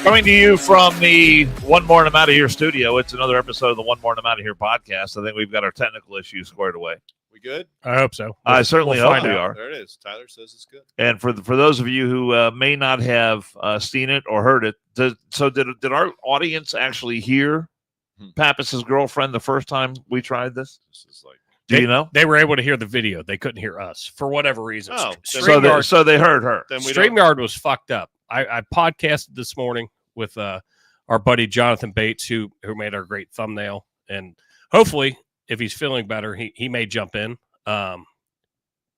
Coming to you from the One More and I'm Out of Here studio. It's another episode of the One More and I'm Out of Here podcast. I think we've got our technical issues squared away. We good? I hope so. I certainly hope we are. There it is. Tyler says it's good. And for those of you who may not have seen it or heard it, did our audience actually hear Pappas's girlfriend the first time we tried this? This is like, Do you know? They were able to hear the video. They couldn't hear us for whatever reason. Oh, so they heard her. StreamYard was fucked up. I podcasted this morning with our buddy Jonathan Bates, who made our great thumbnail, and hopefully, if he's feeling better, he may jump in.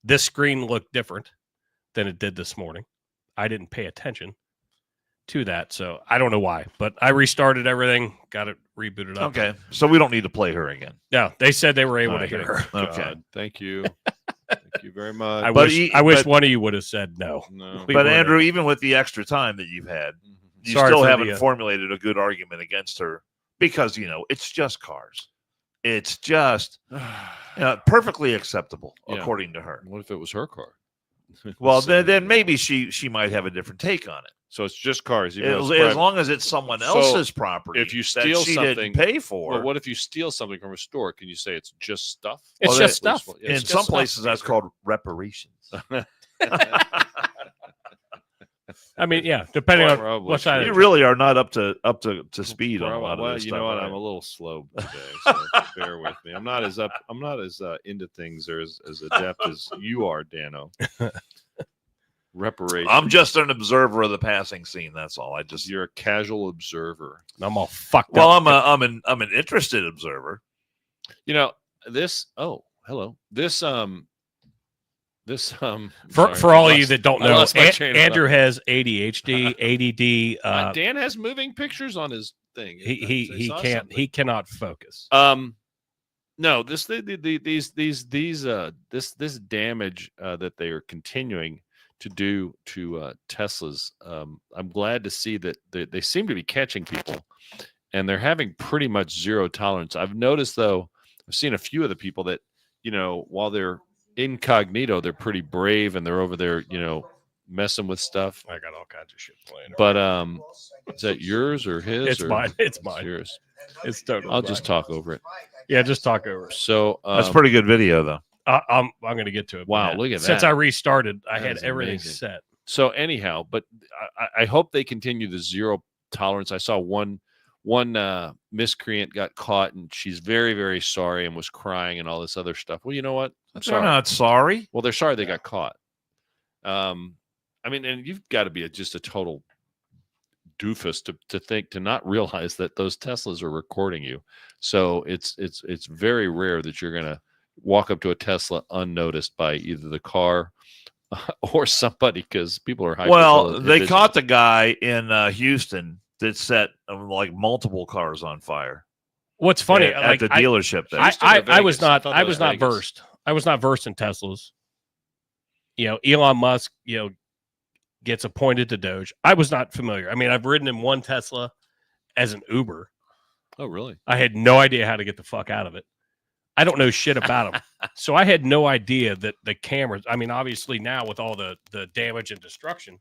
This screen looked different than it did this morning. I didn't pay attention to that, so I don't know why. But I restarted everything, got it rebooted up. Okay, so we don't need to play her again. No, they said they were able to hear her. Okay, God, thank you. Thank you very much. I wish one of you would have said no. But Andrew, even with the extra time that you've had, you still haven't formulated a good argument against her because, it's just cars. It's just perfectly acceptable, according to her. What if it was her car? Well, then maybe she might have a different take on it. So it's just cars. As long as it's someone else's property. If you steal something, didn't pay for. Well, what if you steal something from a store? Can you say it's just stuff? It's just stuff. In some places, that's called reparations. I mean, depending on what side. You really are not up to speed on a lot of this stuff. You know what? I'm a little slow today, so bear with me. I'm not as into things or as adept as you are, Dano. Reparations. I'm just an observer of the passing scene. That's all. You're a casual observer. I'm all fucked up. Well, I'm an interested observer. This. Oh, hello. This. For all of you that don't know, Andrew has ADHD, ADD. Dan has moving pictures on his thing. He cannot focus. No, this damage that they are continuing to do to Teslas. I'm glad to see that they seem to be catching people, and they're having pretty much zero tolerance. I've noticed, though, I've seen a few of the people that, while they're incognito, they're pretty brave, and they're over there, messing with stuff. I got all kinds of shit playing. But is that yours or his? It's mine. It's mine. Yours. It's totally. I'll just talk over it. Yeah, just talk over it. So that's pretty good video, though. I'm going to get to it. Wow, look at that. Since I restarted, I had everything set. So anyhow, but I hope they continue the zero tolerance. I saw one miscreant got caught, and she's very, very sorry and was crying and all this other stuff. Well, you know what? They're not sorry. Well, they're sorry they got caught. I mean, and you've got to be just a total doofus to not realize that those Teslas are recording you. So it's very rare that you're going to walk up to a Tesla unnoticed by either the car or somebody, because people are hyper. Well, they caught the guy in Houston that set like multiple cars on fire. What's funny at the dealership there. I was not versed. I was not versed in Teslas. Elon Musk, gets appointed to Doge. I was not familiar. I mean, I've ridden in one Tesla as an Uber. Oh, really? I had no idea how to get the fuck out of it. I don't know shit about them. So I had no idea that the cameras, I mean, obviously now with all the damage and destruction,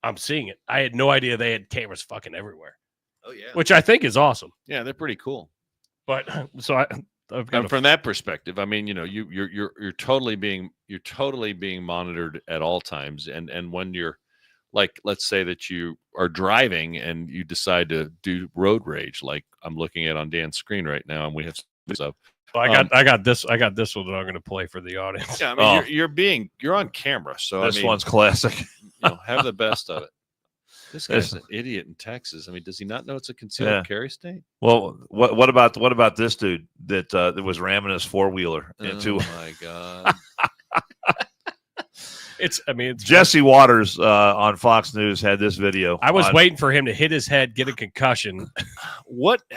I'm seeing it. I had no idea they had cameras fucking everywhere. Oh, yeah. Which I think is awesome. Yeah, they're pretty cool. But so I've got from that perspective, I mean, you're totally being monitored at all times. And when you're, like, let's say that you are driving and you decide to do road rage, like I'm looking at on Dan's screen right now, and we have stuff. Well, I got this one that I'm going to play for the audience. Yeah, I mean, you're on camera, so this one's classic. Have the best of it. This guy's an idiot in Texas. I mean, does he not know it's a concealed carry state? Well, what about this dude that was ramming his four-wheeler into? Oh my God! It's Jesse Waters on Fox News had this video. I was waiting for him to hit his head, get a concussion.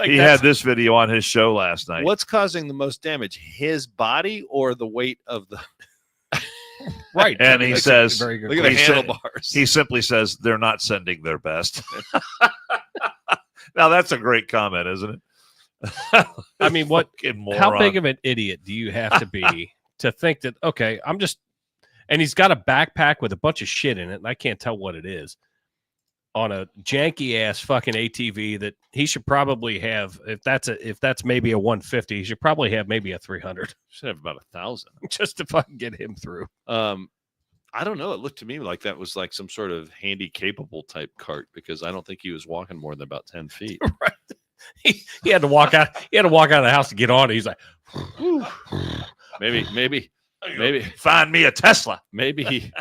He had this video on his show last night. What's causing the most damage? His body or the weight of the? Right. And he says, look at the handlebars. He simply says they're not sending their best. Now that's a great comment, isn't it? I mean, how big of an idiot do you have to be to think that, okay, and he's got a backpack with a bunch of shit in it, and I can't tell what it is. on a janky ass fucking ATV that he should probably have. If that's maybe a 150, he should probably have maybe a 300. Should have about 1,000 just to fucking get him through. I don't know. It looked to me like that was like some sort of handy capable type cart because I don't think he was walking more than about 10 feet. Right. He had to walk out. He had to walk out of the house to get on it. He's like, maybe find me a Tesla. Maybe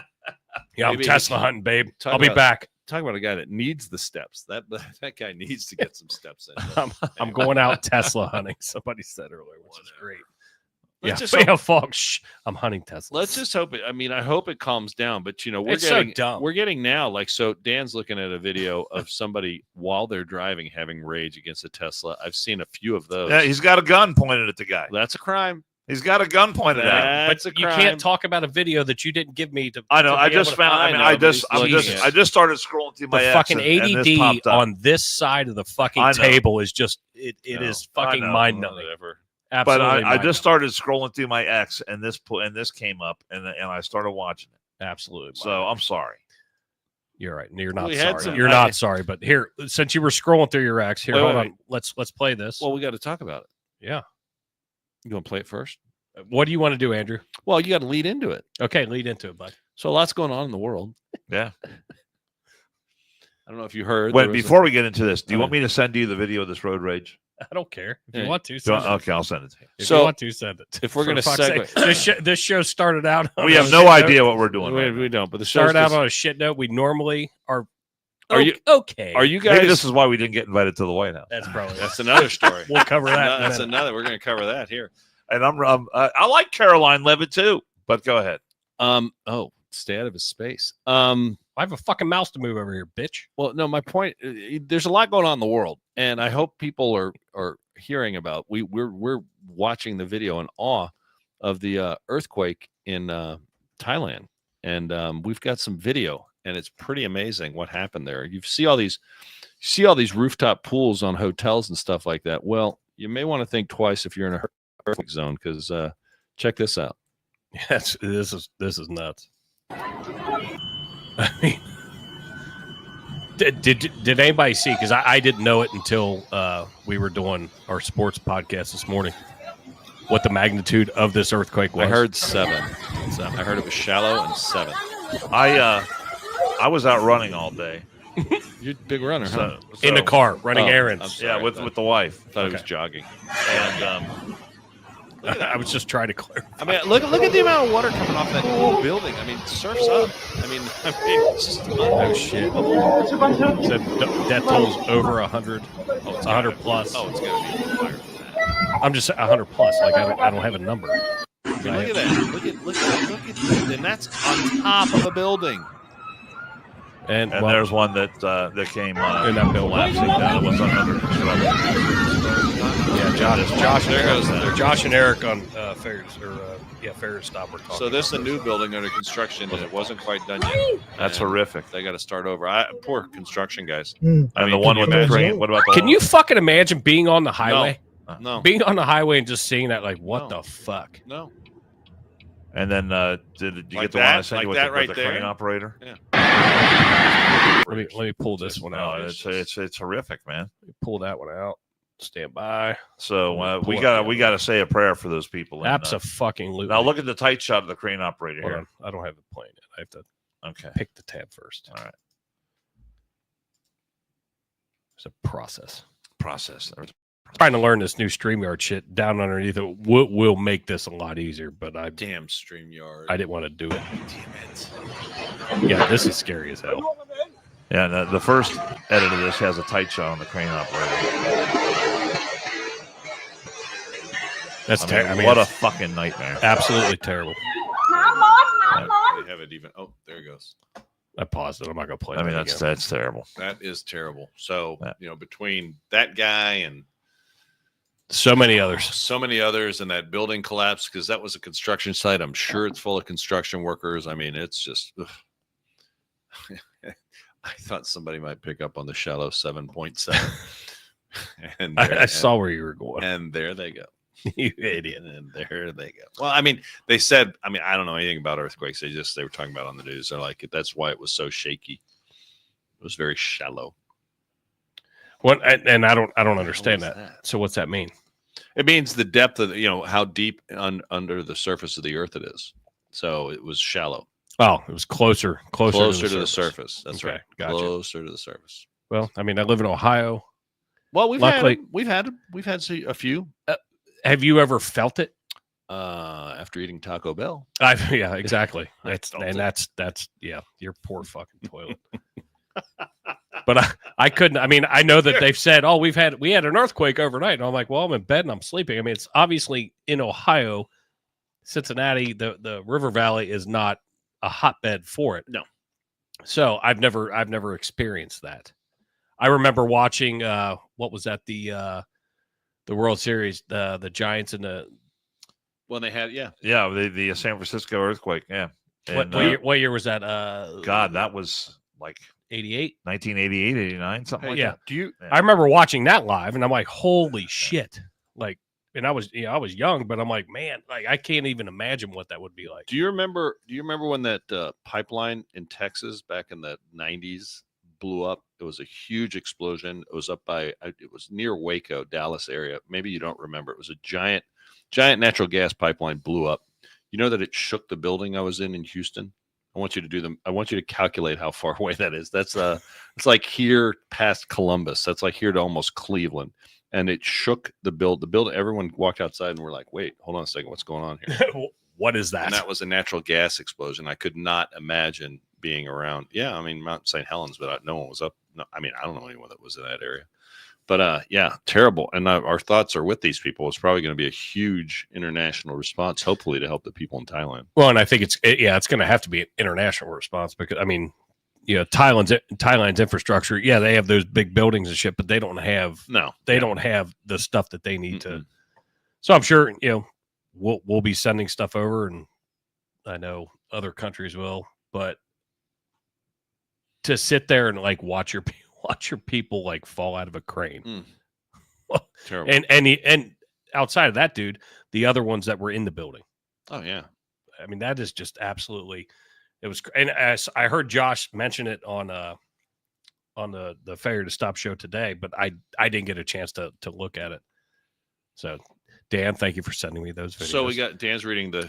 I'm Tesla hunting, babe. I'll be back. Talk about a guy that needs the steps. That guy needs to get some steps in. I'm going out Tesla hunting. Somebody said earlier, which is great. Let's Yeah, just hope, folks. I'm hunting Tesla. let's just hope it. I mean, I hope it calms down. But It's so dumb. we're getting now like so. Dan's looking at a video of somebody while they're driving having rage against a Tesla. I've seen a few of those. Yeah, he's got a gun pointed at the guy. That's a crime. He's got a gun pointed at him. That's a You crime. can't talk about a video that you didn't give me to. I know. to I be just able to found. find. I just started scrolling through The my ex fucking and this ADD popped up. on this side of the fucking I know. table is just it No, is I fucking know. mind numbing. Whatever. But Absolutely, I just started scrolling through my ex, and this came up, and I started watching it. absolutely. So I'm sorry. You're right. You're not We had sorry. some- You're not sorry. But here, since you were scrolling through your ex, here, Wait, hold wait, on. Let's play this. Well, we got to talk about it. Yeah. You want to play it first? What do you want to do, Andrew? Well, you got to lead into it. Okay, lead into it, bud. So lots going on in the world. Yeah. I don't know if you heard. Wait, there was before we get into this, do you Okay. want me to send you the video of this road rage? I don't care. If Yeah. you want to, Do send you- it. okay, I'll send it to you. If So, you want to, send it. if we're For gonna fuck's segue- sake. this show started out. on We a have shit no note. idea what we're doing. Right we now. don't. But the show Started out on a shit note. We normally are. Are you- okay? Are you Maybe guys? this is why we didn't get invited to the White House. That's probably. That's another story. We'll cover that. in a That's minute. another. We're going to cover that here. And I like Caroline Levitt too, but go ahead. Oh, stay out of his space. I have a fucking mouse to move over here, bitch. Well, no, my point. There's a lot going on in the world, and I hope people are hearing about. We're watching the video in awe of the earthquake in Thailand, and we've got some video, and it's pretty amazing what happened there. You see all these rooftop pools on hotels and stuff like that. Well, you may want to think twice if you're in a earthquake zone because check this out. Yes, this is nuts. I mean, did anybody see? Because I didn't know it until we were doing our sports podcast this morning. What the magnitude of this earthquake was? I heard 7. I heard it was shallow and 7. I was out running all day. You're a big runner, huh? So, in the car running Oh, I'm errands. sorry. yeah, with the wife. I thought he was Okay. jogging. And I was just trying to clarify. I mean, look at the amount of water coming off that whole building. I mean, surf's up. I mean, it's just Oh shit! So death tolls over 100. Oh, It's 100 plus. Oh, it's gonna be higher than that. I'm just 100 plus. Like I don't have a number. I mean, look at that. Look at that. And that's on top of a building. And and well, there's one that came in that building. collapsing down. It was under construction. Josh. There goes that. Josh and Eric on Ferris Ferris stop. We're talking. So this is a new building under construction, and it wasn't quite done yet. That's And horrific. They got to start over. Poor construction guys. And I mean, the one can with you the crane. imagine? What about the Can one- you fucking imagine being on the highway? No, Being on the highway and just seeing that, like, what No. the fuck? no. And then did you Like get the one I that? sent you Like with that right the there? crane operator? Let me pull this one No, out. it's horrific, man. Pull that one out. Stand by. So Pull we up got the we got to say a prayer for those people. And, Abso-fucking-lutely. now look at the tight shot of the crane operator Hold here. on. I don't have it playing yet. I have to Okay. pick the tab first. All right. It's a process. Process. Trying to learn this new StreamYard shit down underneath it will make this a lot easier, but I Damn StreamYard. didn't want to do it. Damn it. Yeah, this is scary as hell. Yeah, and the first edit of this has a tight shot on the crane operator. That's I mean, terrible. I mean, what a it's fucking nightmare. absolutely terrible. They have it even. Oh, there it goes. I paused it. I'm not gonna play. I mean, that that's again. that's terrible. That is terrible. So, Yeah. between that guy and So many others. so many others and that building collapse, because that was a construction site. I'm sure it's full of construction workers. I mean, it's just, ugh. I thought somebody might pick up on the shallow 7.7. And I saw where you were going. and there they go. You idiot. And there they go. Well, I mean, they said, I don't know anything about earthquakes. They were talking about it on the news. They're like, that's why it was so shaky. It was very shallow. What? And I don't understand that. So what's that mean? It means the depth of how deep under the surface of the earth it is. So it was shallow. Oh, it was closer to the surface. That's okay, right. Gotcha. Closer to the surface. Well, I mean, I live in Ohio. Well, we've had a few. Have you ever felt it? After eating Taco Bell. Yeah, exactly. That's your poor fucking toilet. But I couldn't. I mean, I know that they've said, "Oh, we had an earthquake overnight," and I'm like, "Well, I'm in bed and I'm sleeping." I mean, it's obviously in Ohio, Cincinnati, the River Valley is not a hotbed for it. No. So I've never experienced that. I remember watching what was that, the World Series, the Giants and the when they had the San Francisco earthquake, yeah. And, what year was that? God, that was like 88, 1988, 89, something like that. I remember watching that live, and I'm like, holy shit! Like, and I was young, but I'm like, man, like I can't even imagine what that would be like. Do you remember when that pipeline in Texas back in the 90s blew up? It was a huge explosion. It was it was near Waco, Dallas area. Maybe you don't remember. It was a giant natural gas pipeline blew up. You know that it shook the building I was in Houston. I want you to calculate how far away that is. That's it's like here past Columbus. That's like here to almost Cleveland. And it shook the building. Everyone walked outside and we're like, wait, hold on a second. What's going on here? What is that? And that was a natural gas explosion. I could not imagine being around. Yeah, I mean, Mount St. Helens, but no one was up. No, I mean, I don't know anyone that was in that area. But terrible. And our thoughts are with these people. It's probably going to be a huge international response, hopefully, to help the people in Thailand. Well, and I think it's going to have to be an international response because, I mean, Thailand's infrastructure. Yeah, they have those big buildings and shit, but they don't have don't have the stuff that they need to. So I'm sure we'll be sending stuff over, and I know other countries will. But to sit there and like watch your people like fall out of a crane, terrible. And outside of that, dude, the other ones that were in the building. Oh yeah, I mean that is just absolutely. It was, and as I heard Josh mention it on the Failure to Stop show today, but I didn't get a chance to look at it. So, Dan, thank you for sending me those videos. So we got Dan's reading the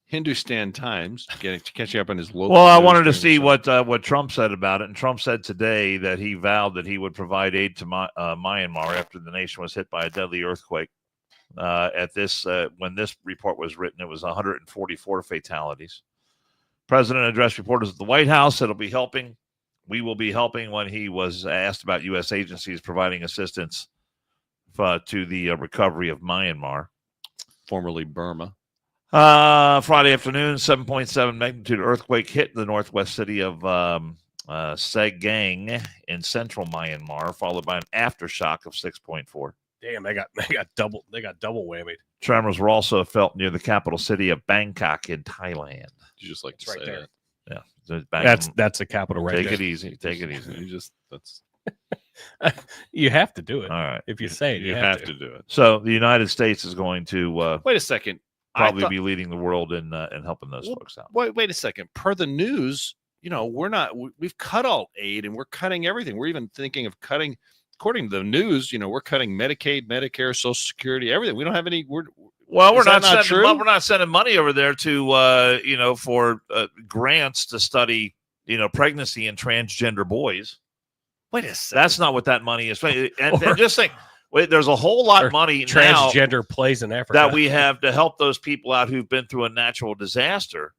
Hindustan Times, catching up on his local. Well, I wanted to see what Trump said about it, and Trump said today that he vowed that he would provide aid to Myanmar after the nation was hit by a deadly earthquake. When this report was written, it was 144 fatalities. President addressed reporters at the White House. We will be helping when he was asked about U.S. agencies providing assistance to the recovery of Myanmar, formerly Burma. Friday afternoon, 7.7 magnitude earthquake hit the northwest city of Sagaing in central Myanmar, followed by an aftershock of 6.4. Damn, they got double whammied. Tremors were also felt near the capital city of Bangkok in Thailand. You just like to right say there. That. Yeah, that's the capital right Take there. it easy. Take it easy. You have to do it. All right. If you say it, you have to do it. So the United States is going to wait a second. Probably be leading the world in helping those folks out. Wait a second. Per the news, we've cut all aid and we're cutting everything. We're even thinking of cutting. According to the news, we're cutting Medicaid, Medicare, Social Security, everything. We don't have any. We're not sending money over there to for grants to study pregnancy in transgender boys. Wait a second. That's not what that money is. And just think, there's a whole lot of money transgender plays in Africa that we have to help those people out who've been through a natural disaster.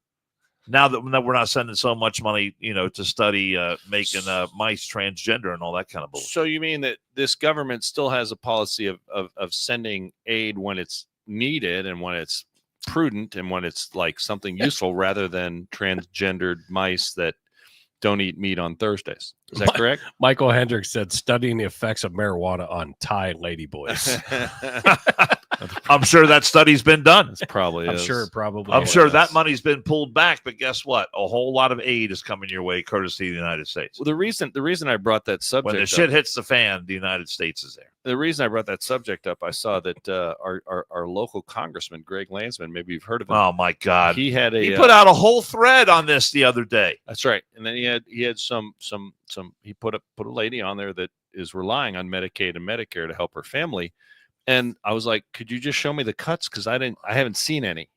Now that we're not sending so much money, to study making mice transgender and all that kind of bullshit. So you mean that this government still has a policy of sending aid when it's needed and when it's prudent and when it's like something useful rather than transgendered mice that don't eat meat on Thursdays. Is that correct? Michael Hendricks said studying the effects of marijuana on Thai ladyboys. I'm sure that study's been done. It's probably. I'm is. sure, probably. I'm sure is. that money's been pulled back. But guess what? A whole lot of aid is coming your way, courtesy of the United States. Well, the reason I brought that subject When the shit hits the fan, the United States is there. The reason I brought that subject up, I saw that our local congressman, Greg Landsman, maybe you've heard of him. Oh my God, he put out a whole thread on this the other day. That's right, and then he had some he put a lady on there that is relying on Medicaid and Medicare to help her family, and I was like, could you just show me the cuts, because I haven't seen any,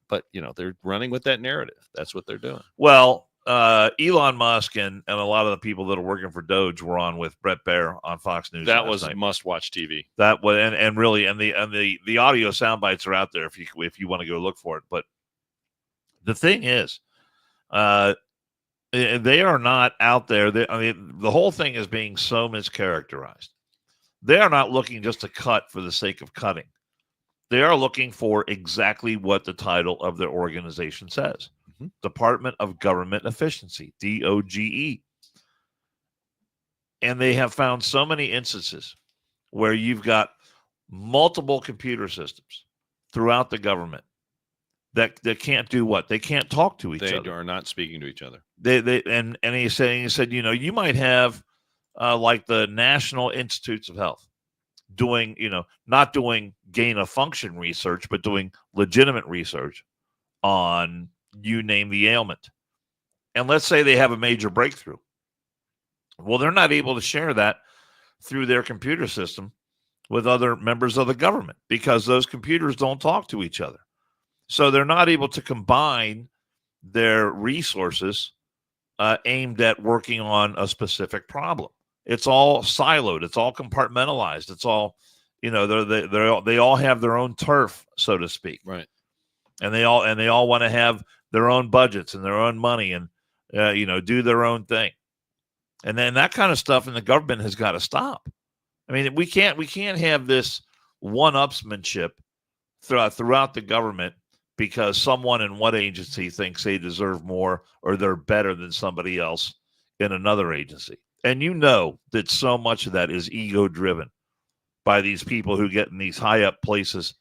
but they're running with that narrative. That's what they're doing. Well, Elon Musk and a lot of the people that are working for Doge were on with Brett Baer on Fox News. That was must-watch TV. That was and really the audio sound bites are out there if you want to go look for it. But the thing is, they are not out there. The whole thing is being so mischaracterized. They are not looking just to cut for the sake of cutting. They are looking for exactly what the title of their organization says. Department of Government Efficiency, DOGE. And they have found so many instances where you've got multiple computer systems throughout the government that can't do what? They can't talk to each other. They are not speaking to each other. And he said, you might have like the National Institutes of Health doing, not doing gain of function research, but doing legitimate research on you name the ailment. And let's say they have a major breakthrough. Well, they're not able to share that through their computer system with other members of the government because those computers don't talk to each other. So they're not able to combine their resources aimed at working on a specific problem. It's all siloed. It's all compartmentalized. It's all, they all have their own turf, so to speak. Right. And they all want to have their own budgets and their own money and do their own thing. And then that kind of stuff in the government has got to stop. I mean, we can't have this one-upsmanship throughout the government because someone in one agency thinks they deserve more or they're better than somebody else in another agency. And that so much of that is ego-driven by these people who get in these high-up places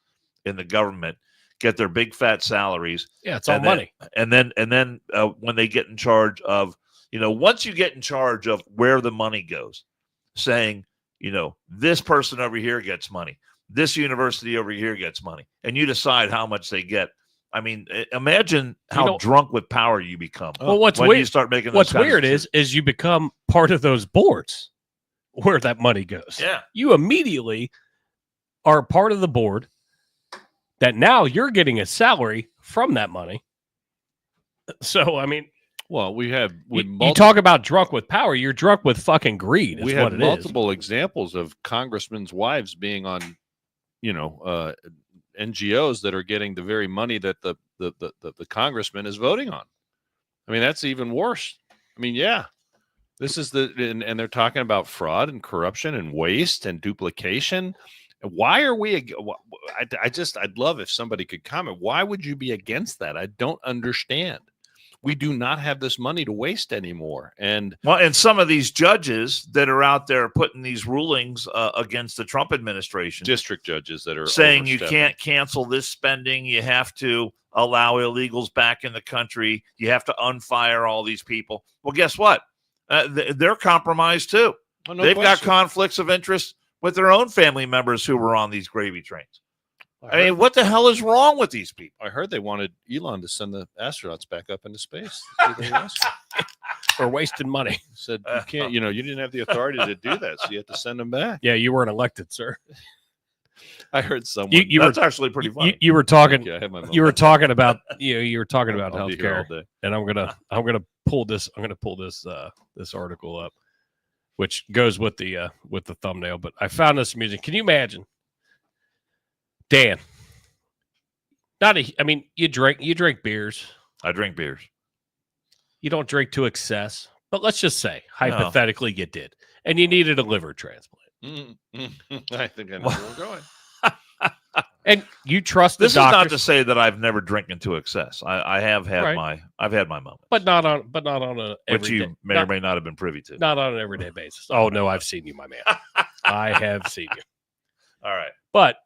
in the government, get their big fat salaries. Yeah, it's all money. And then when they get in charge of, once you get in charge of where the money goes, saying, this person over here gets money, this university over here gets money, and you decide how much they get. I mean, imagine how drunk with power you become. Well, you start making what's weird is you become part of those boards where that money goes. Yeah, you immediately are part of the board. That now you're getting a salary from that money. So, I mean, well, we have you talk about drunk with power. You're drunk with fucking greed. We have multiple examples of congressmen's wives being on, NGOs that are getting the very money that the congressman is voting on. I mean, that's even worse. I mean, yeah, this is and they're talking about fraud and corruption and waste and duplication. Why are we? I'd love if somebody could comment. Why would you be against that? I don't understand. We do not have this money to waste anymore. And some of these judges that are out there putting these rulings against the Trump administration, district judges that are saying you can't cancel this spending, you have to allow illegals back in the country, you have to unfire all these people. Well, guess what? They're compromised too. Oh, no They've question. got conflicts of interest with their own family members who were on these gravy trains. I mean, what the hell is wrong with these people? I heard they wanted Elon to send the astronauts back up into space. We're wasting money. Said you can't, you didn't have the authority to do that, so you have to send them back. Yeah, you weren't elected, sir. I heard someone. That's actually pretty funny. You were talking. I have my you were talking about. You were talking about I'll be here all healthcare, day. and I'm gonna pull this. I'm gonna pull this article up, which goes with the thumbnail. But I found this amusing. Can you imagine, Dan? You drink beers. I drink beers. You don't drink to excess, but let's just say hypothetically you did, and you needed a liver transplant. I think I know where we're going. And you trust the this doctors. is not to say that I've never drinking to excess. I have had I've had my moments, but not on a which you may or may not have been privy to. Not on an everyday basis. Oh no, I've seen you, my man. I have seen you. All right, but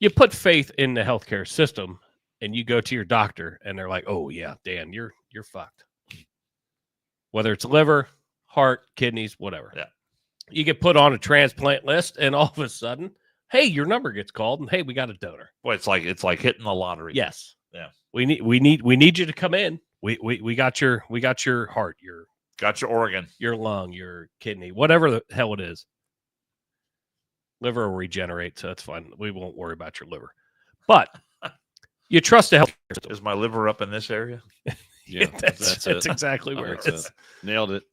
you put faith in the healthcare system, and you go to your doctor, and they're like, "Oh yeah, Dan, you're fucked." Whether it's liver, heart, kidneys, whatever. Yeah. You get put on a transplant list, and all of a sudden, hey, your number gets called, and hey, we got a donor. Boy, it's like hitting the lottery. Yes. Yeah. We need you to come in. We got your heart, got your organ, your lung, your kidney, whatever the hell it is. Liver will regenerate, so that's fine. We won't worry about your liver. But you trust the health system. Is my liver up in this area? Yeah, that's exactly where it is. Nailed it.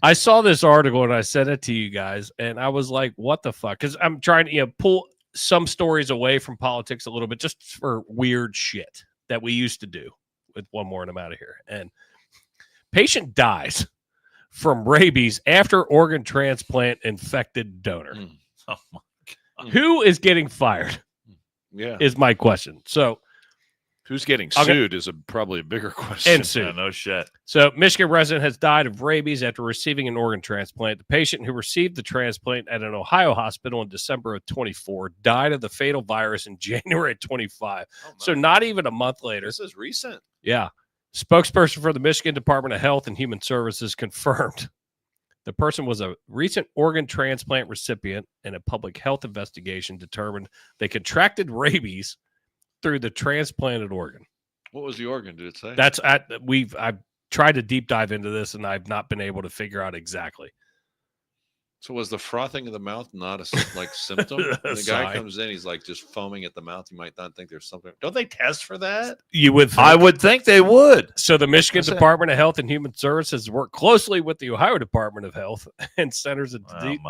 I saw this article and I sent it to you guys, and I was like, what the fuck? Because I'm trying to pull some stories away from politics a little bit just for weird shit that we used to do. With one more and I'm out of here. And patient dies from rabies after organ transplant infected donor. Oh my God. Who is getting fired? Yeah. Is my question. So who's getting sued is probably a bigger question. And sued. Yeah, no shit. So Michigan resident has died of rabies after receiving an organ transplant. The patient who received the transplant at an Ohio hospital in December of 24 died of the fatal virus in January of 25. Oh, no. So not even a month later. This is recent. Yeah. Spokesperson for the Michigan Department of Health and Human Services confirmed the person was a recent organ transplant recipient, and a public health investigation determined they contracted rabies through the transplanted organ. What was the organ? Did it say? I've tried to deep dive into this, and I've not been able to figure out exactly. So was the frothing of the mouth not a symptom? When the guy comes in, he's like just foaming at the mouth. You might not think there's something. Don't they test for that? You would. I would think they would. So the Michigan Department of Health and Human Services work closely with the Ohio Department of Health and Centers of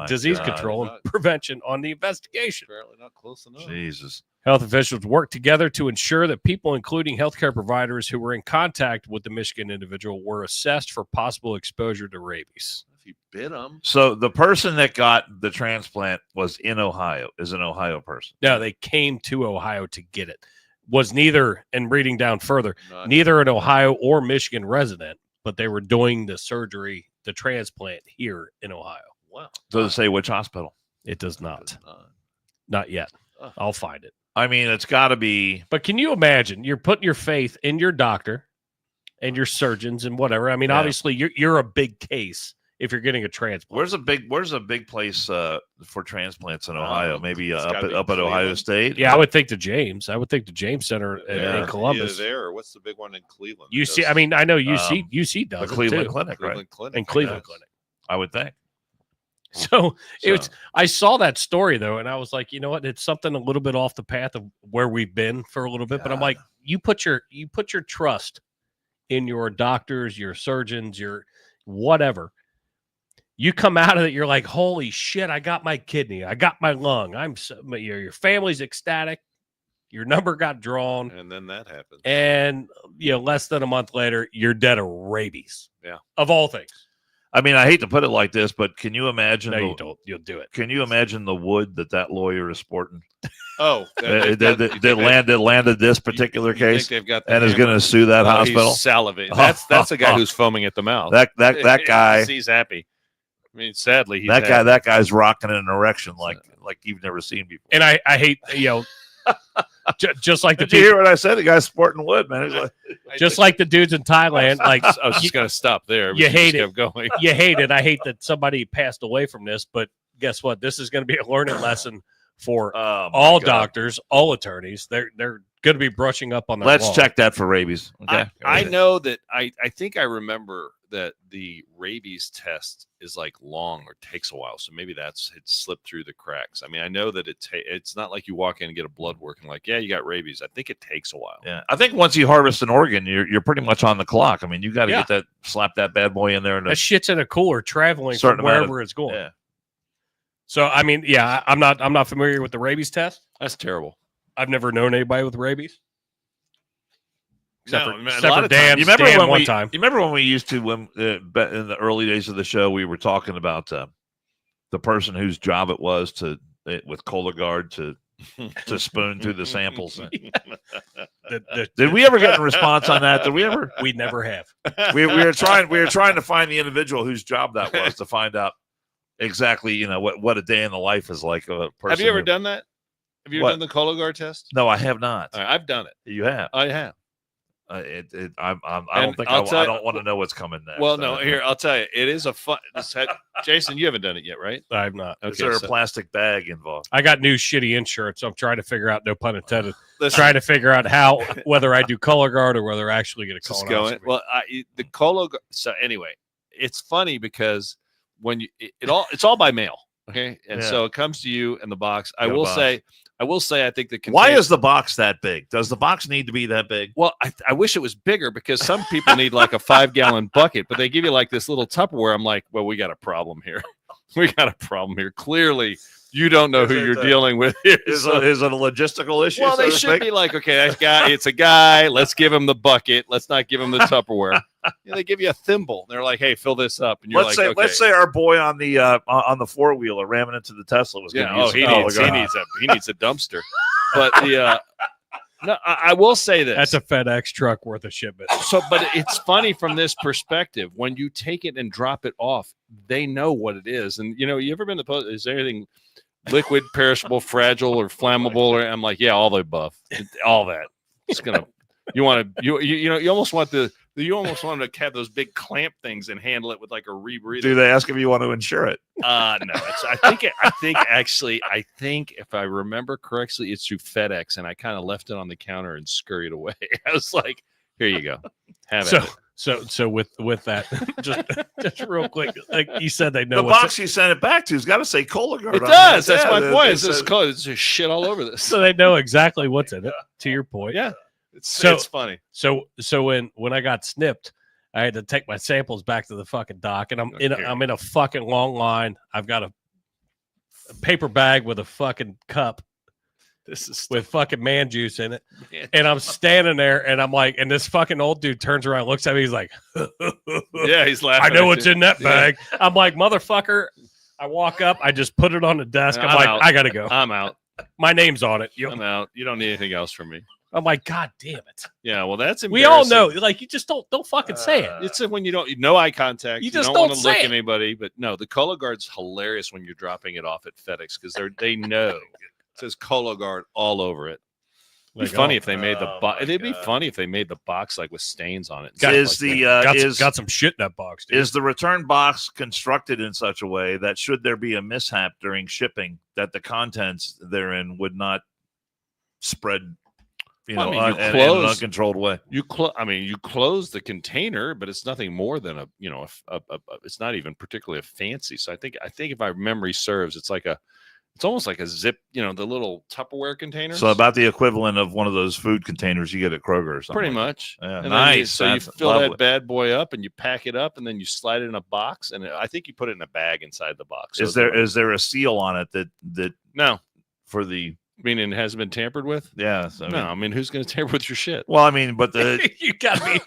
Disease Control and Prevention on the investigation. Apparently not close enough. Jesus. Health officials work together to ensure that people, including healthcare providers who were in contact with the Michigan individual, were assessed for possible exposure to rabies. If you bit them. So the person that got the transplant was in Ohio, is an Ohio person. No, they came to Ohio to get it. Was neither, and reading down further, neither an Ohio or Michigan resident, but they were doing the surgery, the transplant here in Ohio. Wow. Does it say which hospital? It does not. Not yet. I'll find it. I mean, it's got to be. But can you imagine? You're putting your faith in your doctor and your surgeons and whatever. I mean, obviously, you're a big case if you're getting a transplant. Where's a big place for transplants in Ohio? Maybe up at Ohio State. Yeah, I would think the James. I would think the James Center in Columbus. Either there, or what's the big one in Cleveland? UC. I mean, I know UC does the Cleveland too. Clinic, right? And Cleveland Clinic. I would think. So I saw that story though, and I was like, you know what? It's something a little bit off the path of where we've been for a little bit. But I'm like, you put your trust in your doctors, your surgeons, your whatever. You come out of it, you're like, holy shit, I got my kidney, I got my lung. Your family's ecstatic. Your number got drawn, and then that happened. And less than a month later, you're dead of rabies. Yeah, of all things. I mean, I hate to put it like this, but can you imagine? No, you don't. You'll do it. Can you imagine the wood that lawyer is sporting? Oh, that landed this particular case and is going to sue that hospital. He's salivating. That's a guy who's foaming at the mouth. That guy. He's happy. I mean, sadly, that guy's rocking an erection like you've never seen before. And I hate just like Did you hear what I said? The guy's sporting wood, man. Like, just like the dudes in Thailand. Like I was just gonna stop there. You hate it. Kept going. You hate it. I hate that somebody passed away from this, but guess what? This is going to be a learning lesson for all doctors, all attorneys. They're going to be brushing up on their Let's law. check that for rabies. Okay. I know that I think I remember that the rabies test is like long or takes a while. So maybe it slipped through the cracks. I mean, I know that it's not like you walk in and get a blood work and like, yeah, you got rabies. I think it takes a while. Yeah. I think once you harvest an organ, you're pretty much on the clock. I mean, you got to slap that bad boy in there. That shit's in a cooler traveling from wherever it's going. Yeah. So, I mean, yeah, I'm not familiar with the rabies test. That's terrible. I've never known anybody with rabies. Except for Dan. You remember when we used to, in the early days of the show, we were talking about the person whose job it was with Cologuard to spoon through the samples. Did we ever get a response on that? Did we ever? We never have. We were trying to find the individual whose job that was to find out exactly what a day in the life is like of a person. Have you ever done that? Have you done the Cologuard test? No, I have not. I've done it. You have? I have. I don't want to know what's coming next. Well, no, here, I'll tell you. It is a fun. Jason, you haven't done it yet, right? I have not. Okay, is there a plastic bag involved? I got new shitty insurance, so I'm trying to figure out, no pun intended, trying to figure out whether I do Cologuard or whether I actually get a colonoscopy. Well, the Cologuard. So anyway, it's funny because when it's all by mail. Okay. And so it comes to you in the box. I will say, I think the why is the box that big? Does the box need to be that big? Well, I wish it was bigger because some people need like a 5-gallon bucket, but they give you like this little Tupperware. I'm like, well, we got a problem here. We got a problem here. Clearly, you don't know who you're dealing with. Is it a logistical issue? Well, they should be like, okay, that guy, it's a guy. Let's give him the bucket. Let's not give him the Tupperware. They give you a thimble. They're like, hey, fill this up. And you're let's say our boy on the 4-wheeler ramming into the Tesla was going to use he needs a dumpster. But no, I will say this. That's a FedEx truck worth of shipment. So, but it's funny from this perspective. When you take it and drop it off, they know what it is. And, you ever been to post? Is there anything liquid, perishable, fragile, or flammable? Or I'm like, yeah, all the above. All that. It's going to, you almost want you almost want to have those big clamp things and handle it with like a rebreather. Do they ask if you want to insure it? No. I think if I remember correctly, it's through FedEx, and I kind of left it on the counter and scurried away. I was like, "Here you go, have it." So with that, just real quick, like you said, they know the box you sent it back to has got to say Cologuard. It does. That's my point. It's just shit all over this. So they know exactly what's in it. To your point, yeah. It's funny. So when I got snipped, I had to take my samples back to the fucking doc, and I'm in a fucking long line. I've got a paper bag with a fucking cup. With fucking man juice in it. And I'm standing there and I'm like, and this fucking old dude turns around, looks at me, he's like, yeah, he's laughing. I know what's in that bag. Yeah. I'm like, motherfucker. I walk up, I just put it on the desk. I'm like, out. I gotta go. I'm out. My name's on it. I'm out. You don't need anything else from me. I'm like, God damn it. Yeah, well, that's embarrassing. We all know, like, you just don't fucking say it. It's when you no eye contact. You just don't want to look at anybody. But no, the Cologuard's hilarious when you're dropping it off at FedEx because they know it says Cologuard all over it. It'd be funny if they made the box. It'd be funny if they made the box like with stains on it. Got some shit in that box. Dude. Is the return box constructed in such a way that should there be a mishap during shipping, that the contents therein would not spread? In an uncontrolled way. You close the container, but it's nothing more than it's not even particularly a fancy. So I think if my memory serves, it's almost like a zip, the little Tupperware container. So about the equivalent of one of those food containers you get at Kroger or something. Pretty much. Yeah, nice. You fill that bad boy up and you pack it up and then you slide it in a box, and I think you put it in a bag inside the box. So is there a seal on it that no for the? Meaning it hasn't been tampered with? Yeah. Who's going to tamper with your shit? Well, but you gotta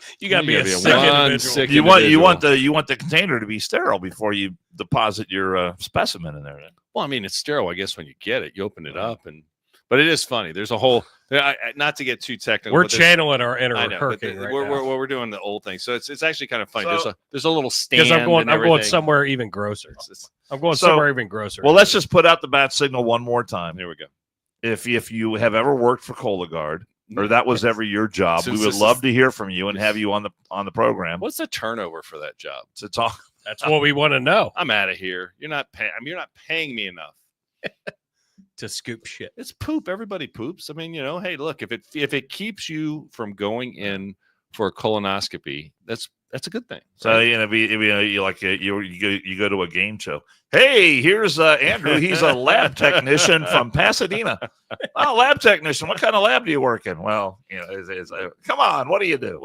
be a sick individual. You want the container to be sterile before you deposit your specimen in there. Then. Well, it's sterile, I guess, when you get it. You open it up, but it is funny. There's a whole. Not to get too technical. We're channeling our inner hurricane right now. We're doing the old thing, so it's actually kind of funny. There's a little stand. Because I'm going somewhere even grosser. Somewhere even grosser. Well, let's just put out the bat signal one more time. Here we go. If you have ever worked for Cologuard, or that was ever your job, we would love to hear from you and have you on the program. What's the turnover for that job? That's what we want to know. I'm out of here. You're not paying me enough to scoop shit. It's poop. Everybody poops. Hey, look, if it keeps you from going in for a colonoscopy, that's a good thing. So you go to a game show. Hey, here's Andrew. He's a lab technician from Pasadena. Oh, lab technician. What kind of lab do you work in? Well, come on. What do you do?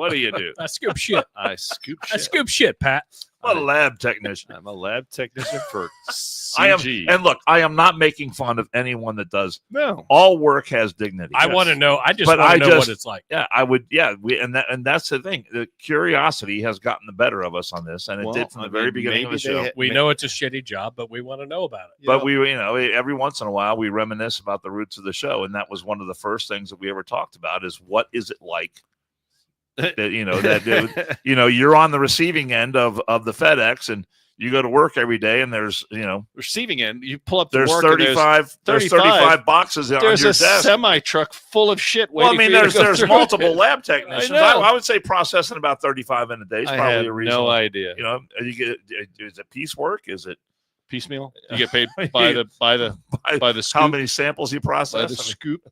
I scoop shit. I scoop shit, Pat. I'm a lab technician. I'm a lab technician for CG. I am not making fun of anyone that does. No. All work has dignity. I want to know. I just want to know what it's like. Yeah, I would. Yeah, and that's the thing. The curiosity has gotten the better of us on this, and it did from the very beginning of the show. We know it's a shitty job, but we want to know about it. But every once in a while we reminisce about the roots of the show, and that was one of the first things that we ever talked about: is what is it like? That you're on the receiving end of the FedEx, and You go to work every day, and there's receiving end. You pull up. There's 35. There's 35 boxes on your desk. There's a semi truck full of shit. Well, I mean, there's multiple lab technicians. I would say processing about 35 in a day is probably a reason. No idea. Is it piecework? Is it piecemeal? You get paid by the scoop. How many samples you process? By the scoop.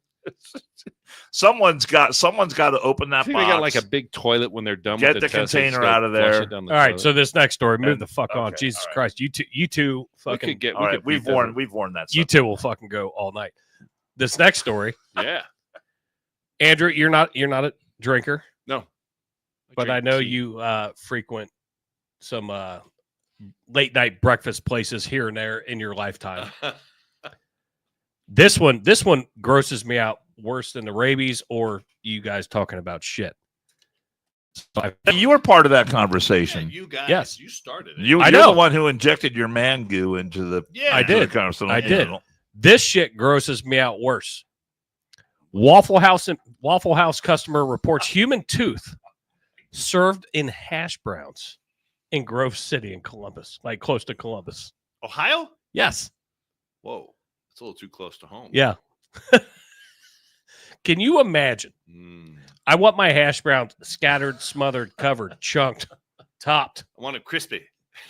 Someone's got to open that box. They got like a big toilet when they're done. Get with the container out of there. All right, so this next story, move the fuck on. Jesus Christ, you two fucking get. All right, we've worn that. You two will fucking go all night. This next story, yeah. Andrew, you're not a drinker. No, but I know you frequent some late night breakfast places here and there in your lifetime. This one grosses me out worse than the rabies or you guys talking about shit. You were part of that conversation. Yeah, you guys, yes, you started it. You're the one who injected your man goo into the. Yeah, I did. I did. This shit grosses me out worse. Waffle House customer reports human tooth served in hash browns in Grove City in Columbus, like close to Columbus, Ohio. Yes. Whoa. It's a little too close to home. Yeah. Can you imagine? I want my hash browns scattered, smothered, covered, chunked, topped. I want it crispy.